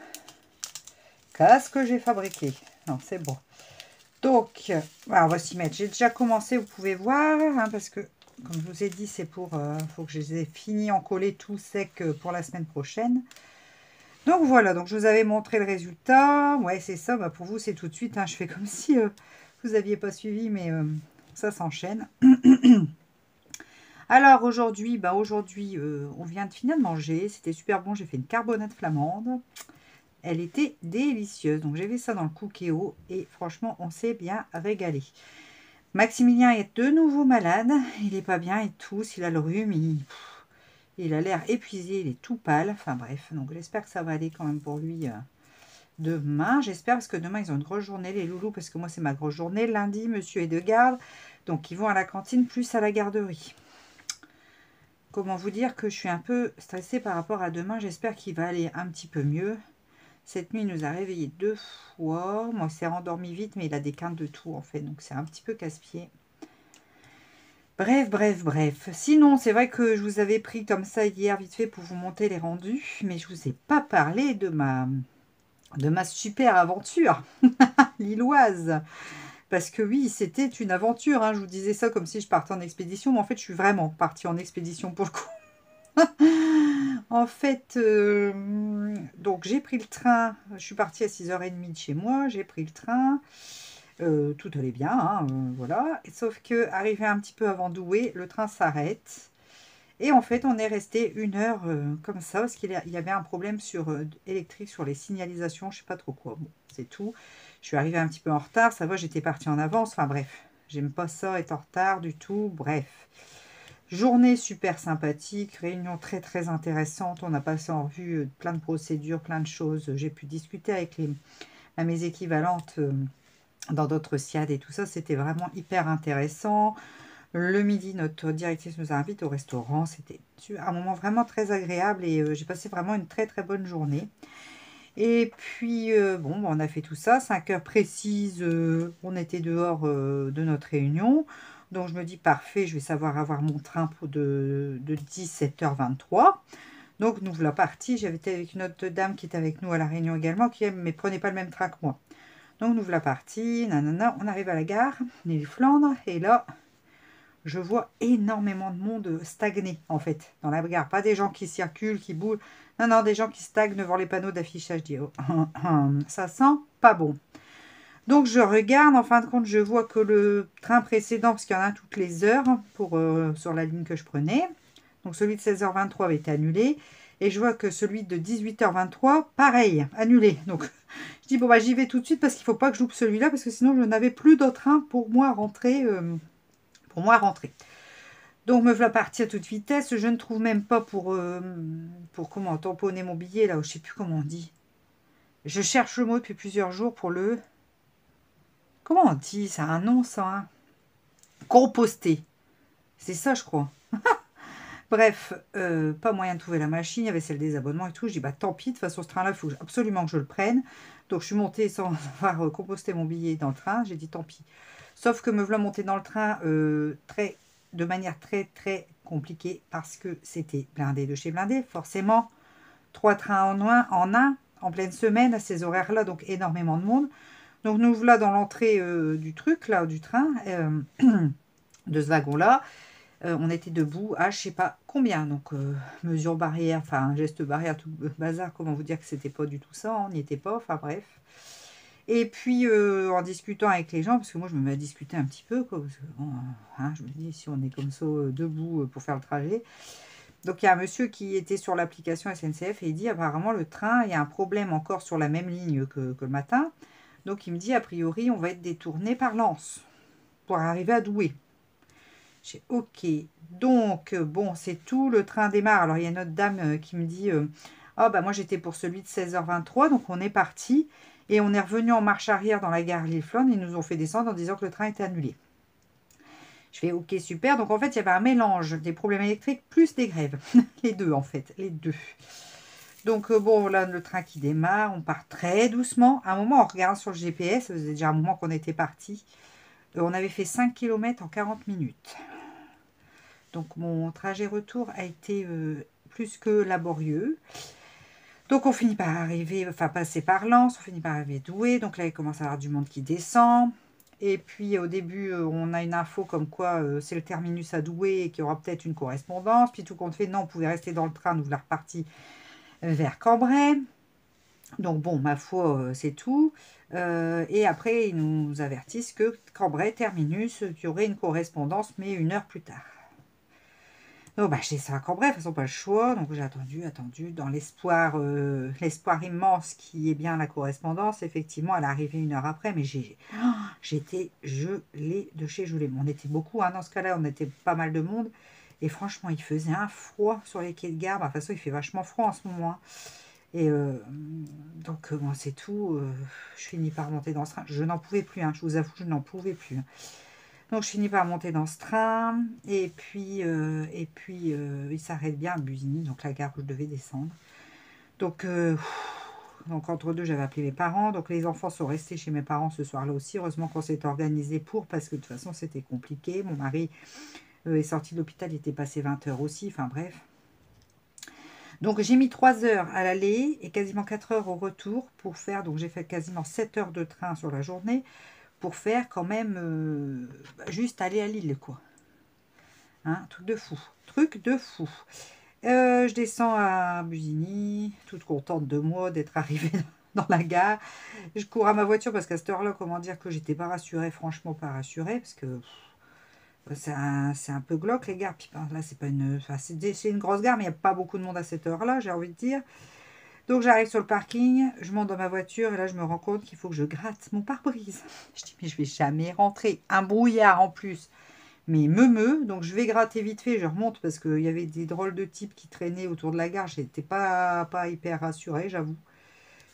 casque que j'ai fabriqué. Non, c'est bon. Donc, voilà, on va s'y mettre. J'ai déjà commencé, vous pouvez voir, hein, parce que, comme je vous ai dit, c'est pour... faut que je les ai finis en coller tout sec pour la semaine prochaine. Donc voilà, donc je vous avais montré le résultat. Ouais, c'est ça, bah, pour vous, c'est tout de suite. Hein, je fais comme si vous n'aviez pas suivi, mais ça s'enchaîne. Alors aujourd'hui, on vient de finir de manger. C'était super bon, j'ai fait une carbonate flamande. Elle était délicieuse. Donc j'ai fait ça dans le Cookéo et franchement, on s'est bien régalé. Maximilien est de nouveau malade. Il n'est pas bien, il tousse, il a le rhume, il a l'air épuisé, il est tout pâle. Enfin bref, donc j'espère que ça va aller quand même pour lui demain. J'espère parce que demain, ils ont une grosse journée, les loulous, parce que moi, c'est ma grosse journée. Lundi, monsieur est de garde. Donc, ils vont à la cantine plus à la garderie. Comment vous dire que je suis un peu stressée par rapport à demain. J'espère qu'il va aller un petit peu mieux. Cette nuit, il nous a réveillés 2 fois. Moi, il s'est rendormi vite, mais il a des quintes de tout, en fait. Donc, c'est un petit peu casse-pied. Bref, bref, bref. Sinon, c'est vrai que je vous avais pris comme ça hier, vite fait, pour vous monter les rendus. Mais je ne vous ai pas parlé de ma super aventure lilloise. Parce que oui, c'était une aventure. Hein. Je vous disais ça comme si je partais en expédition. Mais en fait, je suis vraiment partie en expédition pour le coup. En fait, donc j'ai pris le train, je suis partie à 6h30 de chez moi, j'ai pris le train, tout allait bien, hein, voilà. Sauf que, arrivé un petit peu avant Douai, le train s'arrête. Et en fait, on est resté 1 heure comme ça, parce qu'il y avait un problème électrique sur les signalisations, je sais pas trop quoi. Bon, c'est tout. Je suis arrivée un petit peu en retard, ça va, j'étais partie en avance, enfin bref. J'aime pas ça, être en retard du tout, bref. Journée super sympathique, réunion très très intéressante. On a passé en revue plein de procédures, plein de choses. J'ai pu discuter avec mes équivalentes dans d'autres SIAD et tout ça. C'était vraiment hyper intéressant. Le midi, notre directrice nous a invités au restaurant. C'était un moment vraiment très agréable et j'ai passé vraiment une très très bonne journée. Et puis, bon, on a fait tout ça. 5 heures précises, on était dehors de notre réunion. Donc, je me dis, parfait, je vais savoir avoir mon train de 17h23. Donc, nous voilà partis. J'avais été avec une autre dame qui était avec nous à la réunion également, qui ne prenait pas le même train que moi. Donc, nous voilà partis. Nanana, on arrive à la gare, les Flandres. Et là, je vois énormément de monde stagner, en fait, dans la gare. Pas des gens qui circulent, qui bougent. Non, non, des gens qui stagnent devant les panneaux d'affichage. Je dis, oh, ça sent pas bon. Donc, je regarde. En fin de compte, je vois que le train précédent, parce qu'il y en a un toutes les heures sur la ligne que je prenais. Donc, celui de 16h23 avait été annulé. Et je vois que celui de 18h23, pareil, annulé. Donc, je dis, bon, bah, j'y vais tout de suite parce qu'il ne faut pas que je loupe celui-là, parce que sinon, je n'avais plus d'autre train pour moi rentrer. Donc, me voilà partir à toute vitesse. Je ne trouve même pas pour comment tamponner mon billet, là, je ne sais plus comment on dit. Je cherche le mot depuis plusieurs jours pour le... Comment on dit? Ça a un nom, ça, hein. Composter. C'est ça, je crois. Bref, pas moyen de trouver la machine. Il y avait celle des abonnements et tout. Je dis, bah tant pis, de toute façon, ce train-là, il faut absolument que je le prenne. Donc, je suis montée sans avoir composté mon billet dans le train. J'ai dit, tant pis. Sauf que me voilà montée dans le train de manière très, très compliquée parce que c'était blindé de chez blindé. Forcément, 3 trains en pleine semaine, à ces horaires-là, donc énormément de monde. Donc, nous voilà dans l'entrée du truc, là, du train, de ce wagon-là. On était debout à je sais pas combien, donc mesure barrière, enfin geste barrière, tout bazar, comment vous dire que c'était pas du tout ça, on n'y était pas, enfin bref. Et puis en discutant avec les gens, parce que moi je me mets à discuter un petit peu, quoi, parce que bon, hein, je me dis si on est comme ça debout pour faire le trajet. Donc il y a un monsieur qui était sur l'application SNCF et il dit apparemment le train, il y a un problème encore sur la même ligne que le matin. Donc il me dit a priori on va être détourné par Lens pour arriver à Douai. J'ai ok, donc bon c'est tout, le train démarre. Alors il y a une autre dame qui me dit ah bah moi j'étais pour celui de 16h23, donc on est parti et on est revenu en marche arrière dans la gare Lille-Flandre. Ils nous ont fait descendre en disant que le train était annulé. Je fais ok super, donc en fait il y avait un mélange des problèmes électriques plus des grèves, les deux en fait, les deux. Donc bon là le train qui démarre, on part très doucement. À un moment on regarde sur le GPS, ça faisait déjà un moment qu'on était parti. On avait fait 5 km en 40 minutes. Donc mon trajet retour a été plus que laborieux. Donc on finit par arriver, enfin passer par Lens, on finit par arriver Douai. Donc là, il commence à y avoir du monde qui descend. Et puis au début, on a une info comme quoi c'est le terminus à Douai et qu'il y aura peut-être une correspondance. Puis tout compte fait, non, on pouvait rester dans le train, nous la repartie vers Cambrai. Donc bon, ma foi, c'est tout. Et après, ils nous avertissent que Cambrai terminus, qu'il y aurait une correspondance, mais 1 heure plus tard. Donc bah, je descends à Cambrai, de toute façon pas le choix. Donc j'ai attendu, dans l'espoir immense qui est bien la correspondance. Effectivement, elle est arrivée 1 heure après, mais j'étais gelée de chez gelée. On était beaucoup, hein, dans ce cas-là, on était pas mal de monde. Et franchement, il faisait un froid sur les quais de gare. Bah, de toute façon, il fait vachement froid en ce moment, hein. Et donc, bon, c'est tout. Je finis par monter dans ce train. Je n'en pouvais plus, hein, je vous avoue, je n'en pouvais plus. Donc, je finis par monter dans ce train. Et puis, il s'arrête bien à Busigny, donc la gare où je devais descendre. Donc entre deux, j'avais appelé mes parents. Donc, les enfants sont restés chez mes parents ce soir-là aussi. Heureusement qu'on s'est organisé pour, parce que de toute façon, c'était compliqué. Mon mari est sorti de l'hôpital, il était passé 20 heures aussi. Enfin, bref. Donc j'ai mis 3 heures à l'aller et quasiment 4 heures au retour pour faire, donc j'ai fait quasiment 7 heures de train sur la journée pour faire quand même juste aller à Lille, quoi. Hein, truc de fou, truc de fou. Je descends à Busigny, toute contente de moi d'être arrivée dans la gare. Je cours à ma voiture parce qu'à cette heure-là, comment dire que j'étais pas rassurée, franchement pas rassurée, parce que c'est un peu glauque les gares. Puis là, c'est pas une, enfin, c'est une grosse gare, mais il n'y a pas beaucoup de monde à cette heure-là, j'ai envie de dire. Donc j'arrive sur le parking, je monte dans ma voiture et là je me rends compte qu'il faut que je gratte mon pare-brise. Je dis mais je vais jamais rentrer, un brouillard en plus, mais donc je vais gratter vite fait, je remonte parce qu'il y avait des drôles de types qui traînaient autour de la gare, j'étais pas hyper rassurée, j'avoue.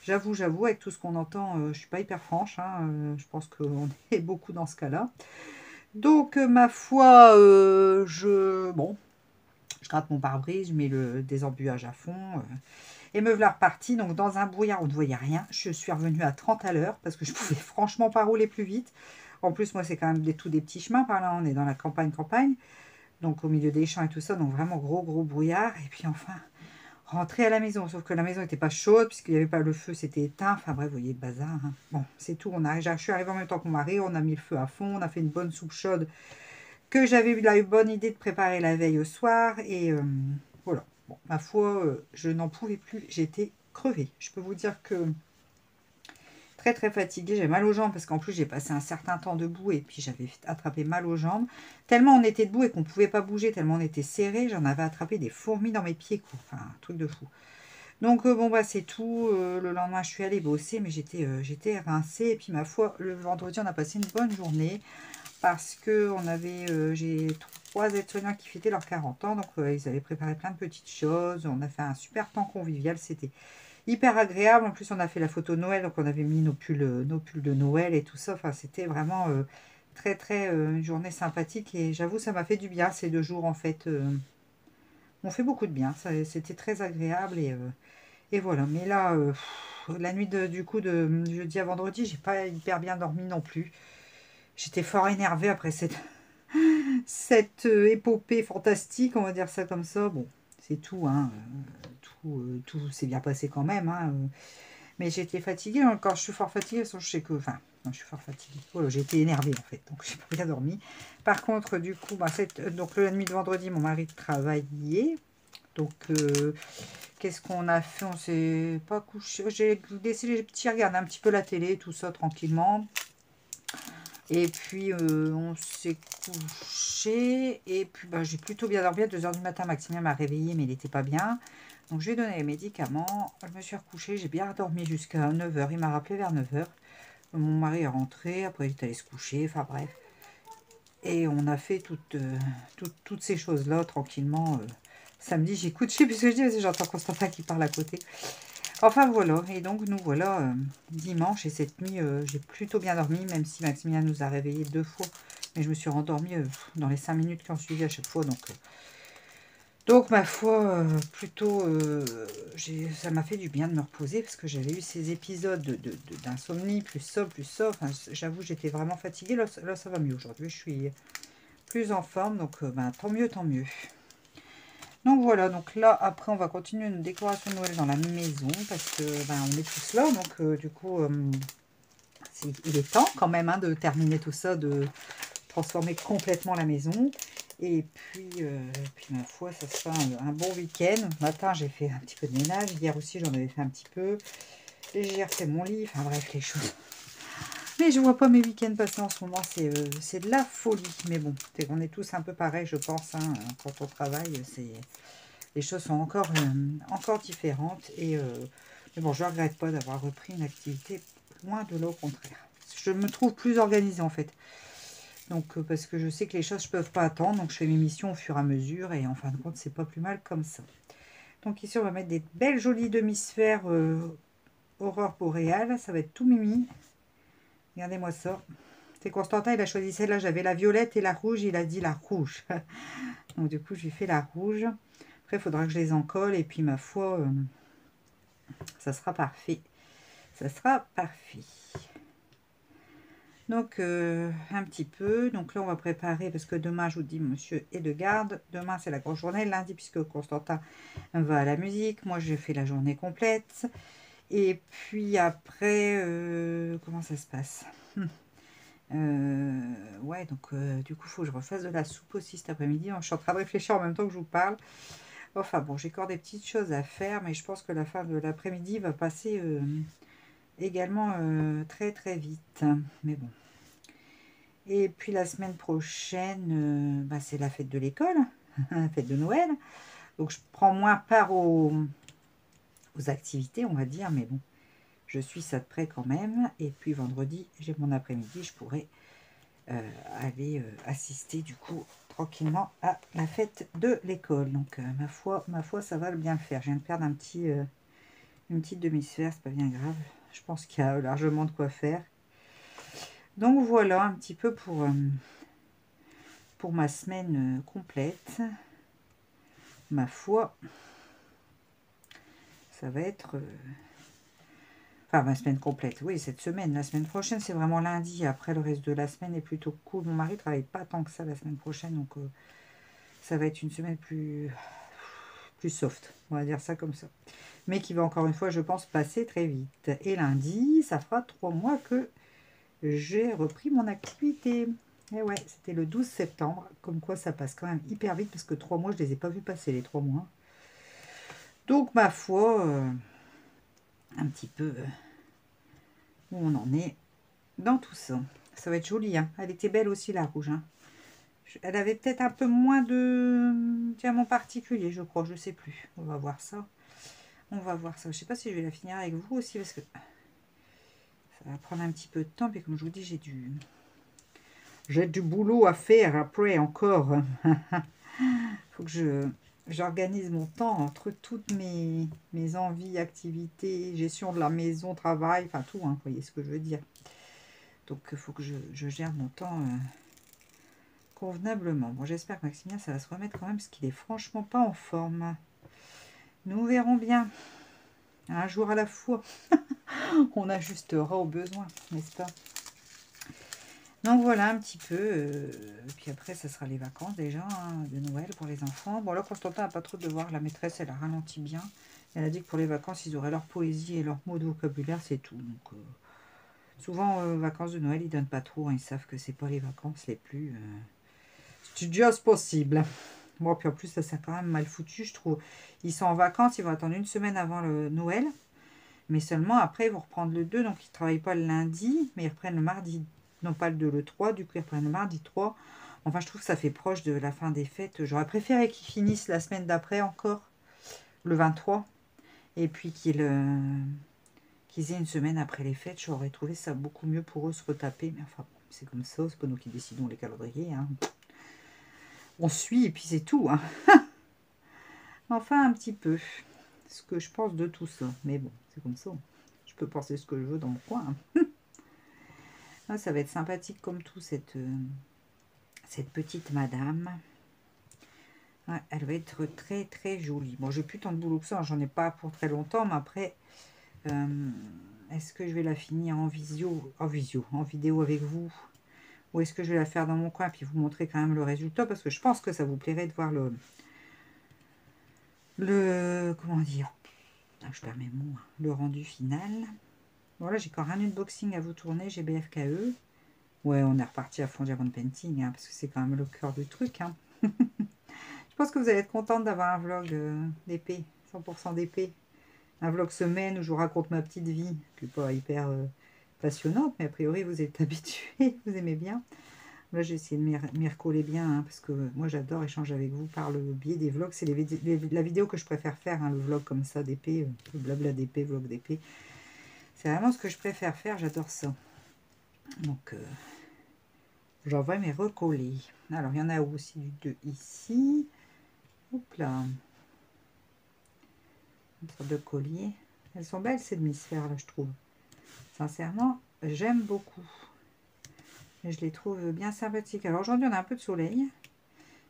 J'avoue, avec tout ce qu'on entend, je suis pas hyper franche, hein, je pense qu'on est beaucoup dans ce cas-là. Donc ma foi, bon, je gratte mon pare-brise, je mets le désembuyage à fond. Et me voilà repartie, donc dans un brouillard, on ne voyait rien. Je suis revenue à 30 à l'heure parce que je pouvais franchement pas rouler plus vite. En plus, moi, c'est quand même des petits chemins par là. On est dans la campagne, donc au milieu des champs et tout ça. Donc vraiment gros brouillard. Et puis enfin, rentrer à la maison. Sauf que la maison n'était pas chaude puisqu'il n'y avait pas le feu, c'était éteint. Enfin bref, vous voyez, le bazar, hein. Bon, c'est tout. Je suis arrivée en même temps que mon mari. On a mis le feu à fond. On a fait une bonne soupe chaude que j'avais eu la bonne idée de préparer la veille au soir. Et voilà. Bon, ma foi, je n'en pouvais plus. J'étais crevée. Je peux vous dire que très fatiguée. J'ai mal aux jambes parce qu'en plus, j'ai passé un certain temps debout et puis j'avais attrapé mal aux jambes. Tellement on était debout et qu'on ne pouvait pas bouger, tellement on était serré, j'en avais attrapé des fourmis dans mes pieds, quoi. Enfin, un truc de fou. Donc, bon, bah, c'est tout. Le lendemain, je suis allée bosser, mais j'étais rincée. Et puis, ma foi, le vendredi, on a passé une bonne journée parce que j'ai 3 aides-soignants qui fêtaient leurs 40 ans, donc ils avaient préparé plein de petites choses. On a fait un super temps convivial, c'était hyper agréable. En plus, on a fait la photo Noël, donc on avait mis nos pulls de Noël et tout ça. Enfin, c'était vraiment très une journée sympathique et j'avoue, ça m'a fait du bien ces 2 jours en fait. M'ont fait beaucoup de bien. C'était très agréable et voilà. Mais là, la nuit du coup de jeudi à vendredi, j'ai pas hyper bien dormi non plus. J'étais fort énervée après cette épopée fantastique, on va dire ça comme ça. Bon, c'est tout, hein. Tout s'est bien passé quand même, hein. Mais j'étais fatiguée. Donc quand je suis fort fatiguée, je sais que... Enfin, non, je suis fort fatiguée. Voilà, j'ai été énervée en fait, donc j'ai pas bien dormi. Par contre, du coup, bah, donc la nuit de vendredi, mon mari travaillait. Donc, qu'est-ce qu'on a fait? On s'est pas couché. J'ai laissé les petits regarder un petit peu la télé, tout ça, tranquillement. Et puis, on s'est couché. Et puis, bah, j'ai plutôt bien dormi. À 2 heures du matin, Maximien m'a réveillée, mais il n'était pas bien. Donc, je lui ai donné les médicaments. Je me suis recouchée. J'ai bien dormi jusqu'à 9 heures. Il m'a rappelé vers 9 heures. Mon mari est rentré. Après, il est allé se coucher. Enfin, bref. Et on a fait toutes ces choses-là tranquillement. Samedi, j'écoute. Je sais plus ce que je dis parce que j'entends Constantin qui parle à côté. Enfin voilà, et donc nous voilà dimanche et cette nuit j'ai plutôt bien dormi, même si Maximilien nous a réveillés 2 fois, mais je me suis rendormie dans les 5 minutes qui ont suivi à chaque fois, donc ma foi, plutôt ça m'a fait du bien de me reposer parce que j'avais eu ces épisodes d'insomnie, plus ça, enfin, j'avoue j'étais vraiment fatiguée, là ça va mieux aujourd'hui, je suis plus en forme, donc ben, tant mieux. Donc voilà, donc là, après, on va continuer une décoration de Noël dans la maison, parce que ben, on est tous là, donc du coup, il est temps quand même hein, de terminer tout ça, de transformer complètement la maison. Et puis ma foi, ça sera un bon week-end. Ce matin, j'ai fait un petit peu de ménage. Hier aussi, j'en avais fait un petit peu. Et j'ai refait mon lit. Enfin bref, les choses. Mais je vois pas mes week-ends passer en ce moment. C'est de la folie. Mais bon, on est tous un peu pareil, je pense. Hein, quand on travaille, les choses sont encore différentes. Mais bon, je ne regrette pas d'avoir repris une activité. Loin de là, au contraire. Je me trouve plus organisée en fait. Donc, parce que je sais que les choses ne peuvent pas attendre. Donc, je fais mes missions au fur et à mesure. Et en fin de compte, c'est pas plus mal comme ça. Donc, ici, on va mettre des belles jolies demi-sphères aurore boréale. Ça va être tout mimi. Regardez-moi ça. C'est Constantin, il a choisi celle-là. J'avais la violette et la rouge. Il a dit la rouge. Donc, du coup, je lui fais la rouge. Après, il faudra que je les encolle. Et puis, ma foi, ça sera parfait. Ça sera parfait. Donc, un petit peu. Donc là, on va préparer, parce que demain, je vous dis, monsieur est de garde. Demain, c'est la grosse journée. Lundi, puisque Constantin va à la musique. Moi, j'ai fait la journée complète. Et puis après, comment ça se passe? Ouais, donc du coup, il faut que je refasse de la soupe aussi cet après-midi. Je suis en train de réfléchir en même temps que je vous parle. Enfin bon, j'ai encore des petites choses à faire, mais je pense que la fin de l'après-midi va passer également très très vite. Mais bon. Et puis la semaine prochaine, bah, c'est la fête de l'école, la fête de Noël. Donc je prends moins part aux activités, on va dire, mais bon, je suis ça de près quand même. Et puis vendredi, j'ai mon après-midi, je pourrais aller assister du coup tranquillement à la fête de l'école. Donc ma foi, ça va bien le faire. Je viens de perdre une petite demi-sphère, c'est pas bien grave. Je pense qu'il y a largement de quoi faire. Donc voilà un petit peu pour ma semaine complète. Ma foi, ça va être... Enfin, ma semaine complète, oui, cette semaine. La semaine prochaine, c'est vraiment lundi. Après, le reste de la semaine est plutôt cool. Mon mari ne travaille pas tant que ça la semaine prochaine, donc ça va être une semaine plus soft, on va dire ça comme ça. Mais qui va encore une fois, je pense, passer très vite. Et lundi, ça fera 3 mois que j'ai repris mon activité. Et ouais, c'était le 12 septembre. Comme quoi, ça passe quand même hyper vite, parce que 3 mois, je ne les ai pas vus passer, les 3 mois. Donc, ma foi, un petit peu où on en est dans tout ça. Ça va être joli, hein. Elle était belle aussi, la rouge, hein. Elle avait peut-être un peu moins de diamants particuliers, je crois, je sais plus. On va voir ça. On va voir ça. Je sais pas si je vais la finir avec vous aussi, parce que ça va prendre un petit peu de temps. Puis comme je vous dis, j'ai du boulot à faire après encore. Faut que j'organise mon temps entre toutes mes envies, activités, gestion de la maison, travail, enfin tout, hein, vous voyez ce que je veux dire. Donc il faut que je gère mon temps convenablement. Bon, j'espère que Maximien, ça va se remettre quand même, parce qu'il est franchement pas en forme. Nous verrons bien. Un jour à la fois. On ajustera aux besoins, n'est-ce pas? Donc voilà un petit peu. Puis après, ça sera les vacances déjà, hein, de Noël pour les enfants. Bon, là, Constantin n'a pas trop de devoirs. La maîtresse, elle a ralenti bien. Elle a dit que pour les vacances, ils auraient leur poésie et leur mot de vocabulaire, c'est tout. Donc, souvent, vacances de Noël, ils donnent pas trop. Hein, ils savent que c'est pas les vacances les plus studieuses possibles. Bon, puis en plus, ça c'est quand même mal foutu, je trouve. Ils sont en vacances, ils vont attendre une semaine avant le Noël. Mais seulement après, ils vont reprendre le 2. Donc, ils ne travaillent pas le lundi, mais ils reprennent le mardi. Non, pas le 2, le 3. Du coup, ils reprennent le mardi 3. Enfin, je trouve que ça fait proche de la fin des fêtes. J'aurais préféré qu'ils finissent la semaine d'après encore, le 23. Et puis qu'ils aient une semaine après les fêtes. J'aurais trouvé ça beaucoup mieux pour eux se retaper. Mais enfin, bon, c'est comme ça. C'est pas nous qui décidons les calendriers. Hein. On suit et puis c'est tout. Hein. Enfin, un petit peu ce que je pense de tout ça. Mais bon, c'est comme ça. Je peux penser ce que je veux dans mon coin. Ah, ça va être sympathique comme tout, cette petite madame. Ouais, elle va être très très jolie. Bon, j'ai plus tant de boulot que ça, j'en ai pas pour très longtemps, mais après, est-ce que je vais la finir en vidéo avec vous? Ou est-ce que je vais la faire dans mon coin, puis vous montrer quand même le résultat? Parce que je pense que ça vous plairait de voir comment dire, ah, je perds mes mots, hein. Le rendu final. Voilà, j'ai encore un unboxing à vous tourner, j'ai BFKE. Ouais, on est reparti à fond Diamond Painting, hein, parce que c'est quand même le cœur du truc. Hein. Je pense que vous allez être contente d'avoir un vlog d'épée, 100% d'épée. Un vlog semaine où je vous raconte ma petite vie, qui n'est pas hyper passionnante, mais a priori vous êtes habitués, vous aimez bien. Là, j'ai essayé de m'y recoller bien, hein, parce que moi, j'adore échanger avec vous par le biais des vlogs. C'est la vidéo que je préfère faire, hein, le vlog comme ça d'épée, le blabla d'épée, vlog d'épée. C'est vraiment ce que je préfère faire, j'adore ça. Donc, j'en vais mes recoller. Alors, il y en a aussi deux ici. Hop là. Une sorte de collier. Elles sont belles, ces demi-sphères, là, je trouve. Sincèrement, j'aime beaucoup. Et je les trouve bien sympathiques. Alors, aujourd'hui, on a un peu de soleil.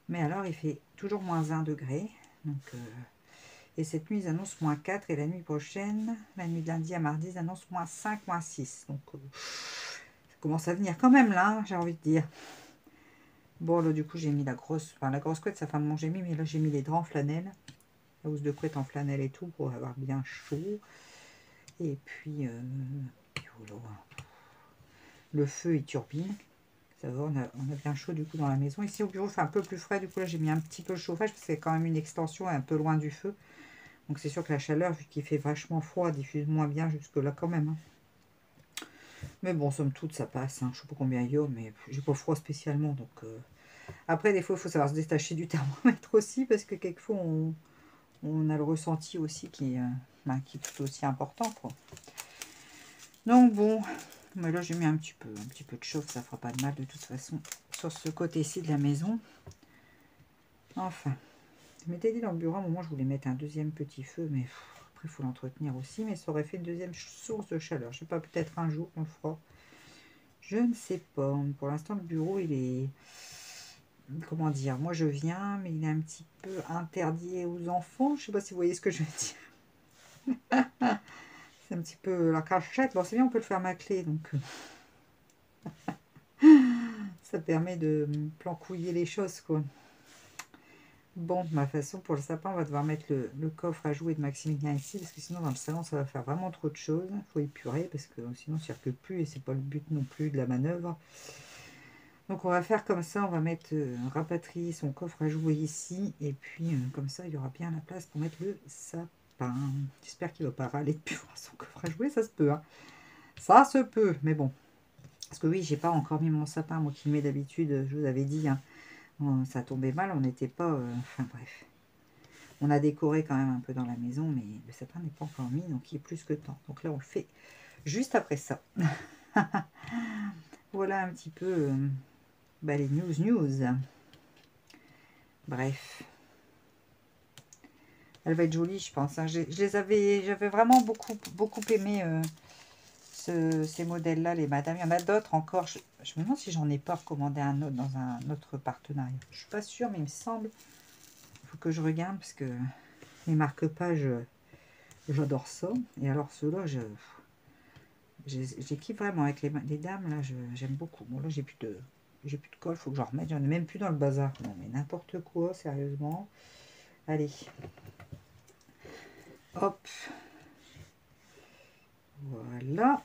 Mais alors, il fait toujours moins 1 degré. Donc, et cette nuit, ils annoncent moins 4. Et la nuit prochaine, la nuit de lundi à mardi, ils annoncent moins 5, moins 6. Donc, ça commence à venir quand même, là, hein, j'ai envie de dire. Bon, là, du coup, j'ai mis la grosse couette, ça fait un moment que j'ai mis. Mais là, j'ai mis les draps en flanelle. La housse de couette en flanelle et tout, pour avoir bien chaud. Et puis, voilà. Le feu, il turbine. Ça va, on a bien chaud du coup dans la maison. Ici au bureau, c'est un peu plus frais. Du coup, là, j'ai mis un petit peu le chauffage parce que c'est quand même une extension et un peu loin du feu. Donc, c'est sûr que la chaleur, vu qu'il fait vachement froid, diffuse moins bien jusque-là quand même. Hein. Mais bon, somme toute, ça passe. Hein. Je ne sais pas combien il y a, mais j'ai pas froid spécialement. Donc, après, des fois, il faut savoir se détacher du thermomètre aussi parce que quelquefois, on a le ressenti aussi qui est tout aussi important, quoi. Donc, bon. Mais là, j'ai mis un petit peu de chauffe, ça fera pas de mal de toute façon sur ce côté-ci de la maison. Enfin, je m'étais dit dans le bureau, à un moment, je voulais mettre un deuxième petit feu, mais après, il faut l'entretenir aussi. Mais ça aurait fait une deuxième source de chaleur. Je sais pas, peut-être un jour on le fera. Je ne sais pas. Pour l'instant, le bureau, il est... Comment dire? Moi, je viens, mais il est un petit peu interdit aux enfants. Je sais pas si vous voyez ce que je veux dire. C'est un petit peu la cachette. Bon, c'est bien, on peut le faire à clé, donc... ça permet de plancouiller les choses, quoi. Bon, de ma façon, pour le sapin, on va devoir mettre le coffre à jouer de Maximilien ici, parce que sinon, dans le salon, ça va faire vraiment trop de choses. Il faut épurer, parce que sinon, ça ne circule plus, et c'est pas le but non plus de la manœuvre. Donc, on va faire comme ça, on va mettre, rapatrier son coffre à jouer ici, et puis, comme ça, il y aura bien la place pour mettre le sapin. J'espère qu'il ne va pas râler depuis voir son coffre à jouer, ça se peut, hein. Ça se peut, mais bon. Parce que oui, j'ai pas encore mis mon sapin, moi qui le mets d'habitude, je vous avais dit, hein. Ça tombait mal, on n'était pas... enfin bref. On a décoré quand même un peu dans la maison, mais le sapin n'est pas encore mis, donc il est plus que temps. Donc là, on le fait juste après ça. Voilà un petit peu les news. Bref. Elle va être jolie, je pense. Hein. J'avais vraiment beaucoup aimé ces modèles-là, les madames. Il y en a d'autres encore. Je me demande si j'en ai pas recommandé un autre dans un autre partenariat. Je suis pas sûre, mais il me semble... Il faut que je regarde parce que les marque-pages, j'adore ça. Et alors ceux-là, j'ai kiffé vraiment avec les dames, là, j'aime beaucoup. Bon, là, j'ai plus de colle, il faut que j'en remette. J'en ai même plus dans le bazar. Non, mais n'importe quoi, sérieusement. Allez. Hop. Voilà.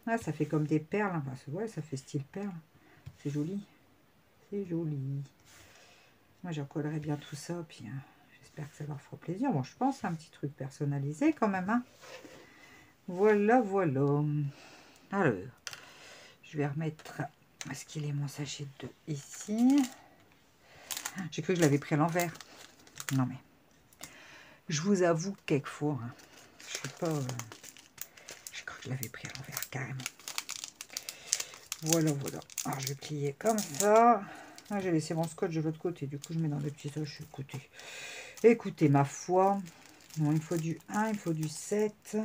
Ah, ça fait comme des perles. Enfin, ouais, ça fait style perle. C'est joli. C'est joli. Moi, j'en collerai bien tout ça, puis... j'espère que ça leur fera plaisir. Bon, je pense à un petit truc personnalisé quand même. Hein. Voilà, voilà. Alors, je vais remettre... Est-ce qu'il est mon sachet de ici? J'ai cru que je l'avais pris à l'envers. Non, mais... Je vous avoue, quelquefois, hein, je sais pas... J'ai cru que je l'avais pris à l'envers, carrément. Voilà, voilà. Alors, je vais plier comme ça. Ah, j'ai laissé mon scotch de l'autre côté. Du coup, je mets dans le petit sachet. Écoutez, ma foi... Bon, il faut du 1, il faut du 7.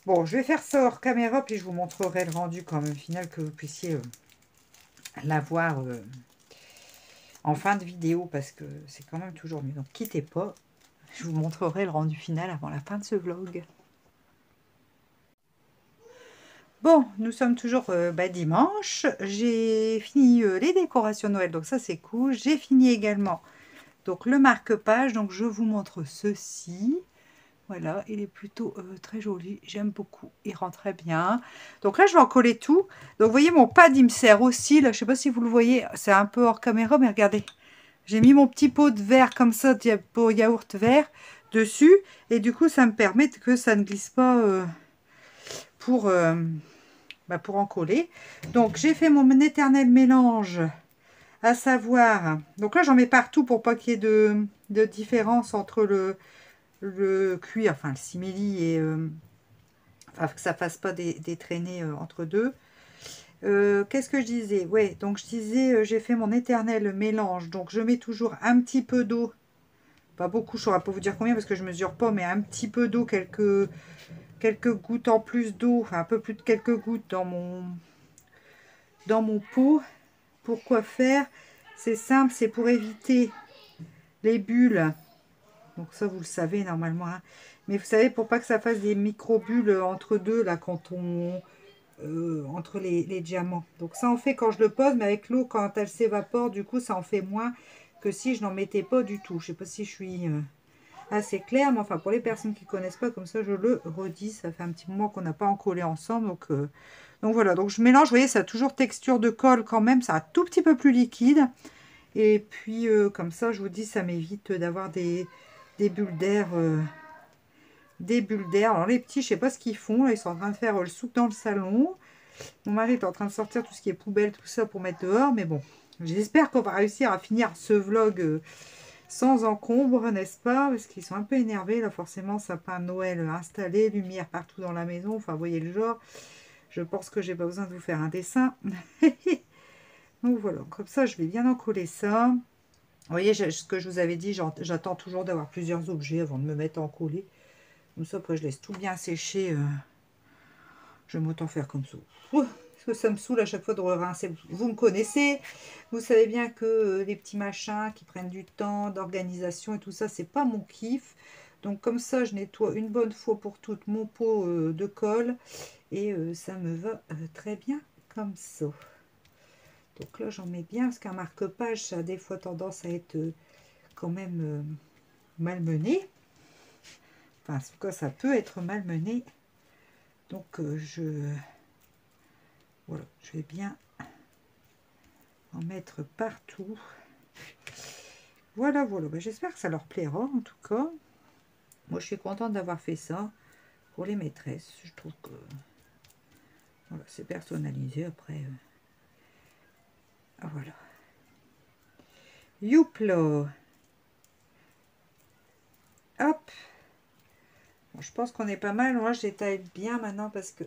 Bon, je vais faire ça hors caméra, puis je vous montrerai le rendu quand même final, que vous puissiez l'avoir en fin de vidéo, parce que c'est quand même toujours mieux. Donc, quittez pas, je vous montrerai le rendu final avant la fin de ce vlog. Bon, nous sommes toujours dimanche. J'ai fini les décorations de Noël, donc ça c'est cool. J'ai fini également Donc le marque-page, donc je vous montre ceci. Voilà, il est plutôt très joli, j'aime beaucoup, il rend très bien. Donc là, je vais en coller tout. Donc vous voyez, mon pad, il me sert aussi, là, je ne sais pas si vous le voyez, c'est un peu hors caméra, mais regardez. J'ai mis mon petit pot de verre comme ça, pot yaourt vert, dessus. Et du coup, ça me permet que ça ne glisse pas pour, pour en coller. Donc j'ai fait mon éternel mélange, à savoir... Donc là, j'en mets partout pour pas qu'il y ait de différence entre le cuir, enfin le simili et enfin, que ça fasse pas des traînées entre deux. Qu'est-ce que je disais? Ouais, donc je disais, j'ai fait mon éternel mélange, donc je mets toujours un petit peu d'eau, pas beaucoup, je ne saurais pas vous dire combien parce que je mesure pas, mais un petit peu d'eau, quelques gouttes en plus d'eau, enfin un peu plus de quelques gouttes dans mon pot. Pourquoi faire? C'est simple, c'est pour éviter les bulles. Donc ça, vous le savez normalement. Hein. Mais vous savez, pour pas que ça fasse des micro-bulles entre deux, là, quand on... entre les diamants. Donc ça, on fait quand je le pose, mais avec l'eau, quand elle s'évapore, du coup, ça en fait moins que si je n'en mettais pas du tout. Je sais pas si je suis assez claire, mais enfin, pour les personnes qui connaissent pas, comme ça, je le redis. Ça fait un petit moment qu'on n'a pas encollé ensemble. Donc voilà, donc je mélange. Vous voyez, ça a toujours texture de colle quand même. Ça a un tout petit peu plus liquide. Et puis, comme ça, je vous dis, ça m'évite d'avoir des bulles d'air. Des bulles d'air. Alors les petits, je sais pas ce qu'ils font. Là, ils sont en train de faire le souk dans le salon. Mon mari est en train de sortir tout ce qui est poubelle, tout ça pour mettre dehors. Mais bon, j'espère qu'on va réussir à finir ce vlog sans encombre, n'est-ce pas? Parce qu'ils sont un peu énervés. Là, forcément, sapin de Noël installé, lumière partout dans la maison. Enfin, vous voyez le genre. Je pense que j'ai pas besoin de vous faire un dessin. Donc voilà, comme ça, je vais bien encoller ça. Vous voyez, ce que je vous avais dit, j'attends toujours d'avoir plusieurs objets avant de me mettre à encoller. Comme ça, après, je laisse tout bien sécher. Je vais m'autant faire comme ça. Parce que ça me saoule à chaque fois de rincer. Vous me connaissez. Vous savez bien que les petits machins qui prennent du temps, d'organisation et tout ça, c'est pas mon kiff. Donc comme ça, je nettoie une bonne fois pour toutes mon pot de colle. Et ça me va très bien comme ça. Donc là, j'en mets bien. Parce qu'un marque-page, ça a des fois tendance à être quand même malmené. Enfin, en tout cas, ça peut être malmené. Donc voilà, je vais bien en mettre partout. Voilà, voilà. Ben, j'espère que ça leur plaira en tout cas. Moi, je suis contente d'avoir fait ça pour les maîtresses. Je trouve que voilà, c'est personnalisé après. Voilà. Youpla. Hop. Bon, je pense qu'on est pas mal. Moi, je détaille bien maintenant parce que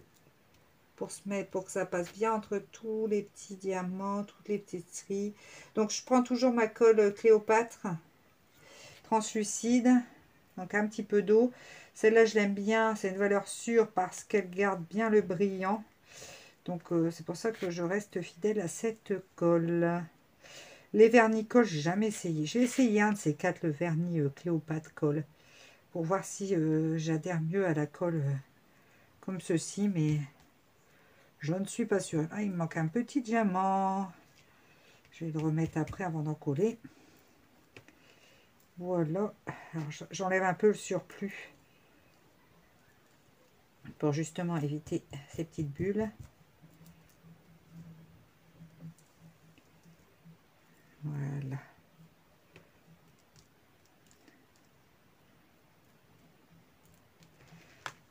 pour que ça passe bien entre tous les petits diamants, toutes les petites stries. Donc, je prends toujours ma colle Cléopâtre translucide. Donc, un petit peu d'eau. Celle-là, je l'aime bien. C'est une valeur sûre parce qu'elle garde bien le brillant. Donc, c'est pour ça que je reste fidèle à cette colle. Les vernis colle, j'ai jamais essayé. J'ai essayé un de ces quatre, le vernis Cléopâtre colle, pour voir si j'adhère mieux à la colle comme ceci, mais je ne suis pas sûre. Ah, il me manque un petit diamant. Je vais le remettre après avant d'en coller. Voilà. Alors, j'enlève un peu le surplus pour justement éviter ces petites bulles. Voilà.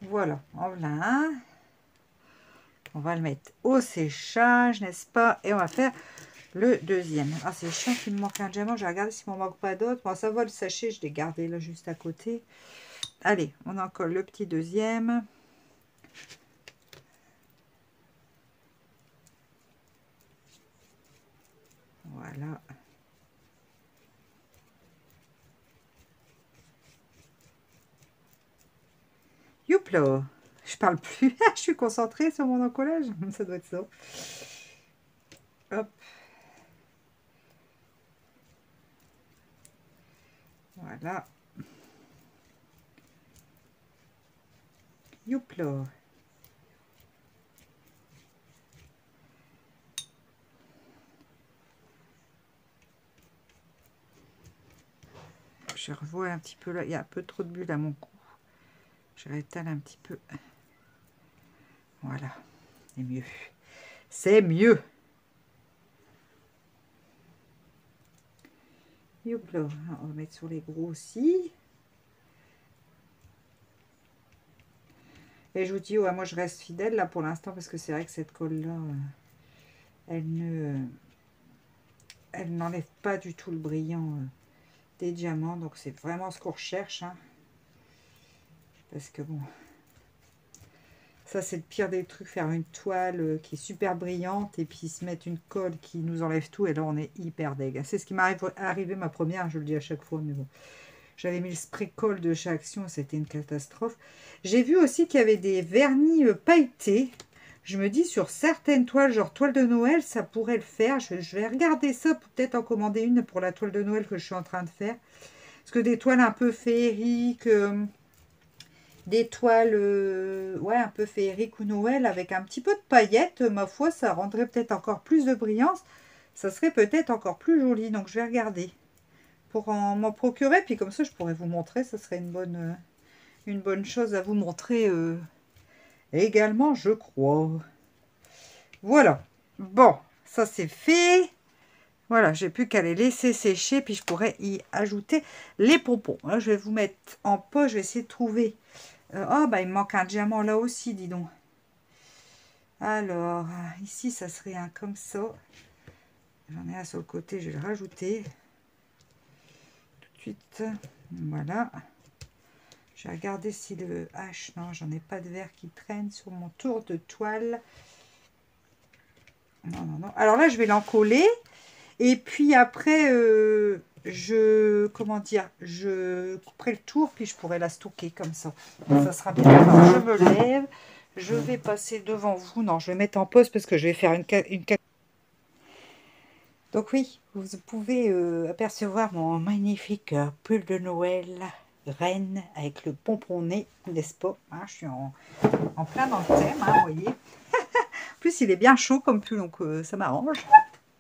Voilà, en voilà un. On va le mettre au séchage, n'est-ce pas? Et on va faire le deuxième. Ah, c'est chiant qu'il me manque un diamant. J'ai regardé s'il ne m'en manque pas d'autres. Bon, ça va, le sachet, je l'ai gardé là juste à côté. Allez, on en colle le petit deuxième. Voilà. Youpla! Je parle plus. Je suis concentrée sur mon encollage. Ça doit être ça. Hop. Voilà. Youpla. je revois un petit peu là. Il y a un peu trop de bulles à mon cou. Je rétale un petit peu. Voilà, c'est mieux. C'est mieux. Et hop là, on va mettre sur les gros aussi. Et je vous dis, ouais, moi je reste fidèle là pour l'instant parce que c'est vrai que cette colle-là, elle n'enlève pas du tout le brillant des diamants. Donc c'est vraiment ce qu'on recherche. Hein. Parce que bon, ça c'est le pire des trucs, faire une toile qui est super brillante et puis se mettre une colle qui nous enlève tout. Et là on est hyper deg. C'est ce qui m'est arrivé ma première, je le dis à chaque fois, mais bon. J'avais mis le spray colle de chez Action, c'était une catastrophe. J'ai vu aussi qu'il y avait des vernis pailletés. Je me dis, sur certaines toiles, genre toile de Noël, ça pourrait le faire. Je vais regarder ça, peut-être en commander une pour la toile de Noël que je suis en train de faire. Parce que des toiles un peu féeriques, des toiles ouais, un peu féeriques ou Noël, avec un petit peu de paillettes, ma foi, ça rendrait peut-être encore plus de brillance. Ça serait peut-être encore plus joli, donc je vais regarder pour m'en procurer, puis comme ça je pourrais vous montrer, ça serait une bonne chose à vous montrer également, je crois. Voilà, bon, ça c'est fait. Voilà, j'ai plus qu'à les laisser sécher, puis je pourrais y ajouter les pompons. Là, je vais vous mettre en poche, je vais essayer de trouver. Oh, bah il me manque un diamant là aussi, dis donc. Alors, ici, ça serait un comme ça. J'en ai un sur le côté, je vais le rajouter. Tout de suite, voilà. Je vais regarder si le H... Non, j'en ai pas de verre qui traîne sur mon tour de toile. Non, non, non. Alors là, je vais l'encoller. Et puis après, comment dire, je couperai le tour, puis je pourrai la stocker comme ça. Ça sera bien. Alors, je me lève. Je vais passer devant vous. Non, je vais mettre en pause parce que je vais faire une... Donc oui, vous pouvez apercevoir mon magnifique pull de Noël reine avec le pomponné, n'est-ce pas? Hein, je suis en plein dans le thème, hein, vous voyez. En plus, il est bien chaud comme pull, donc ça m'arrange.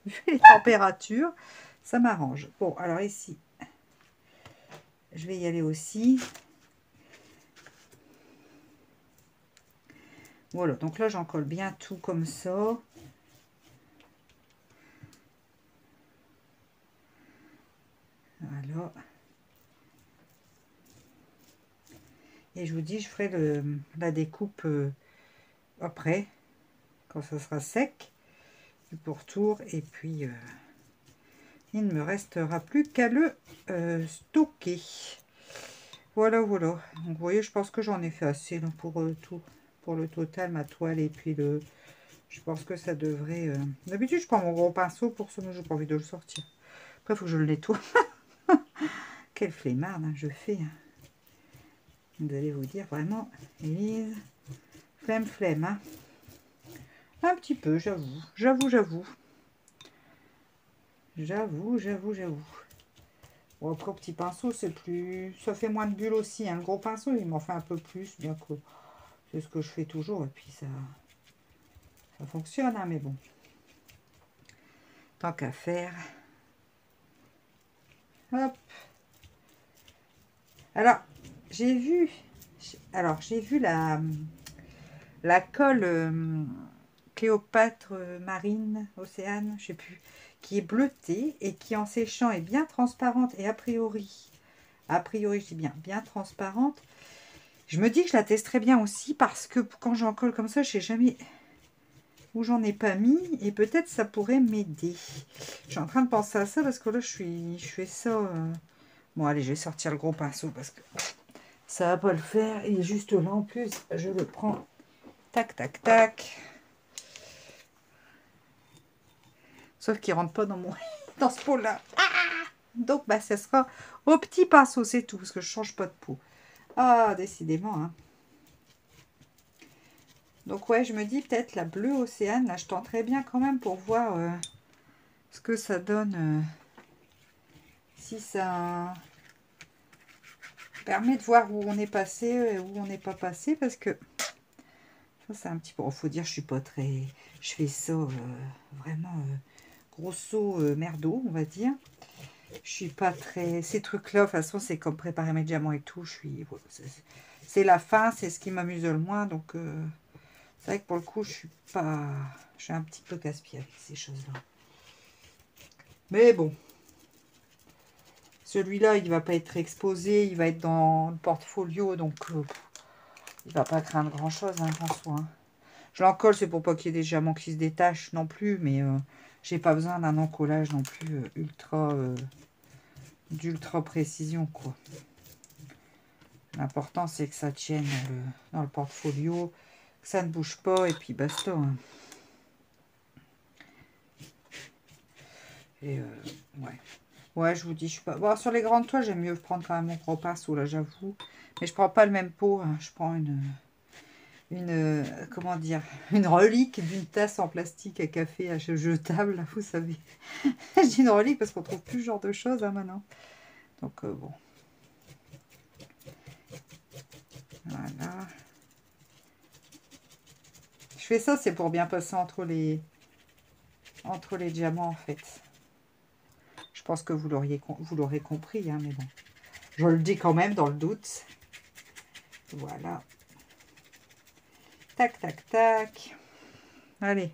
Vu les températures, ça m'arrange. Bon, alors ici, je vais y aller aussi. Voilà, donc là, j'en colle bien tout comme ça. Voilà. Et je vous dis, je ferai la découpe après, quand ça sera sec, du pourtour. Et puis, il ne me restera plus qu'à le stocker. Voilà, voilà. Donc, vous voyez, je pense que j'en ai fait assez là, pour tout. Pour le total, ma toile et puis le... Je pense que ça devrait... D'habitude, je prends mon gros pinceau pour ça, mais j'ai pas envie de le sortir. Après, il faut que je le nettoie. Quelle flemmarde, hein, je fais. Hein. Vous allez vous dire, vraiment, Élise, flemme, hein. Un petit peu, j'avoue. J'avoue. Bon, après, petit pinceau, c'est plus... Ça fait moins de bulles aussi. Hein. Le gros pinceau, il m'en fait un peu plus, bien que c'est ce que je fais toujours. Et puis, ça fonctionne, hein, mais bon. Tant qu'à faire. Hop. Alors, j'ai vu la colle Cléopâtre marine, océane, je sais plus, qui est bleutée et qui en séchant est bien transparente et a priori je dis bien transparente. Je me dis que je la testerai bien aussi parce que quand j'en colle comme ça, je sais jamais où j'en ai pas mis et peut-être ça pourrait m'aider. Je suis en train de penser à ça parce que là je fais ça. Bon allez, je vais sortir le gros pinceau parce que ça va pas le faire. Et juste là en plus, je le prends. Tac, tac, tac. Sauf qu'il rentre pas dans dans ce pot-là. Ah, donc, bah, ça sera au petit pinceau, c'est tout, parce que je change pas de pot. Ah, décidément, hein. Donc, ouais, je me dis peut-être la bleue océane, là, je tenterai bien quand même pour voir ce que ça donne. Si ça permet de voir où on est passé, où on n'est pas passé, parce que ça, c'est un petit peu... Il faut dire, je suis pas très... Je fais ça vraiment grosso merdo, on va dire. Je suis pas très... Ces trucs-là, de toute façon, c'est comme préparer mes diamants et tout. Je suis... Voilà, c'est la fin, c'est ce qui m'amuse le moins. Donc, c'est vrai que pour le coup, je suis pas... Je suis un petit peu casse-pied avec ces choses-là. Mais bon. Celui-là, il va pas être exposé. Il va être dans le portfolio. Donc, il va pas craindre grand-chose, hein, en soi. Hein. Je l'encolle, c'est pour pas qu'il y ait des diamants qui se détachent non plus. Mais j'ai pas besoin d'un encollage non plus d'ultra précision, quoi. L'important, c'est que ça tienne dans le portfolio, que ça ne bouge pas, et puis basta. Hein. Et ouais. Ouais, je vous dis, je suis pas... Bon, sur les grandes toiles, j'aime mieux prendre quand même mon gros pinceau, là, j'avoue. Mais je prends pas le même pot. Hein. Je prends comment dire, une relique d'une tasse en plastique à café jetable, là, vous savez. Je dis une relique parce qu'on trouve plus ce genre de choses, hein, maintenant. Donc, bon. Voilà. Je fais ça, c'est pour bien passer entre les diamants, en fait. Je pense que vous l'aurez compris, hein, mais bon. Je le dis quand même dans le doute. Voilà. Tac, tac, tac. Allez,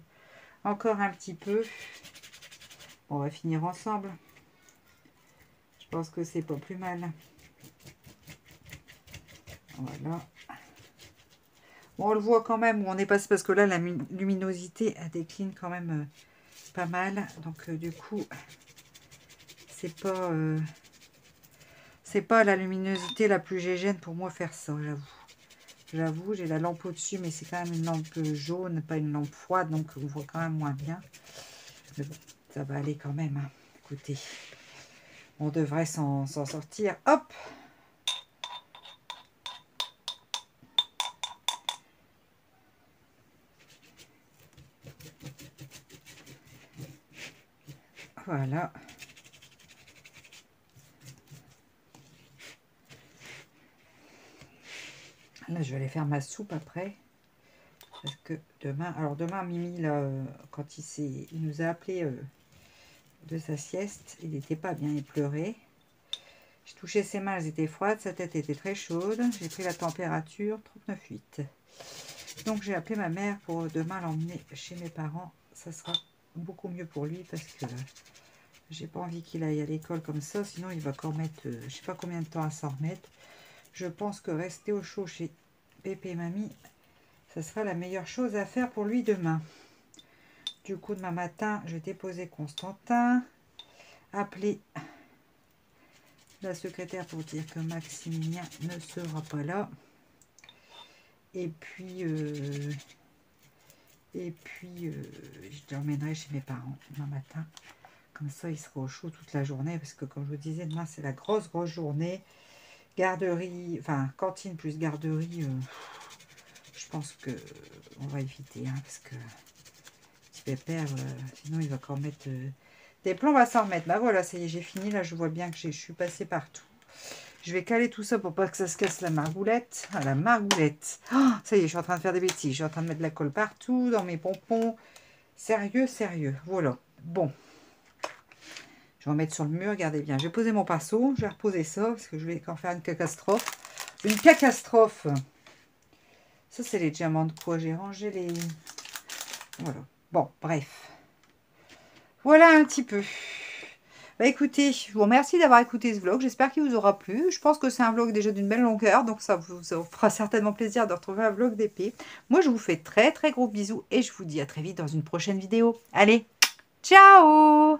encore un petit peu. Bon, on va finir ensemble. Je pense que c'est pas plus mal. Voilà. Bon, on le voit quand même où on est passé parce que là, la luminosité, elle décline quand même pas mal. Donc, du coup, c'est pas la luminosité la plus gégène pour moi faire ça, j'avoue. J'avoue, j'ai la lampe au-dessus, mais c'est quand même une lampe jaune, pas une lampe froide, donc on voit quand même moins bien. Mais bon, ça va aller quand même. Hein. Écoutez, on devrait s'en sortir. Hop! Voilà. Là, je vais aller faire ma soupe après. Parce que demain... Alors, demain, Mimi, là, quand il nous a appelé de sa sieste, il n'était pas bien, il pleurait. J'ai touché ses mains, elles étaient froides, sa tête était très chaude. J'ai pris la température, 39,8. Donc, j'ai appelé ma mère pour demain l'emmener chez mes parents. Ça sera beaucoup mieux pour lui parce que j'ai pas envie qu'il aille à l'école comme ça. Sinon, il va encore mettre, je sais pas combien de temps à s'en remettre. Je pense que rester au chaud chez Pépé et Mamie, ça sera la meilleure chose à faire pour lui demain. Du coup, demain matin, je vais déposer Constantin, appeler la secrétaire pour dire que Maximilien ne sera pas là. Et puis, je l'emmènerai chez mes parents demain matin. Comme ça, il sera au chaud toute la journée. Parce que, comme je vous disais, demain, c'est la grosse journée. Garderie, enfin, cantine plus garderie, je pense que on va éviter. Hein, parce que petit pépère, sinon, il va encore mettre... des plombs, on va s'en remettre. Bah voilà, ça y est, j'ai fini. Là, je vois bien que je suis passée partout. Je vais caler tout ça pour pas que ça se casse la margoulette. Ah, la margoulette. Oh, ça y est, je suis en train de faire des bêtises. Je suis en train de mettre de la colle partout, dans mes pompons. Sérieux, sérieux. Voilà. Bon. Je vais en mettre sur le mur. Regardez bien. Je vais poser mon pinceau. Je vais reposer ça parce que je vais encore faire une catastrophe. Une catastrophe. Ça, c'est les diamants de quoi? J'ai rangé les... Voilà. Bon, bref. Voilà un petit peu. Bah écoutez, je vous remercie d'avoir écouté ce vlog. J'espère qu'il vous aura plu. Je pense que c'est un vlog déjà d'une belle longueur. Donc ça vous fera certainement plaisir de retrouver un vlog d'épée. Moi, je vous fais très très gros bisous. Et je vous dis à très vite dans une prochaine vidéo. Allez, ciao!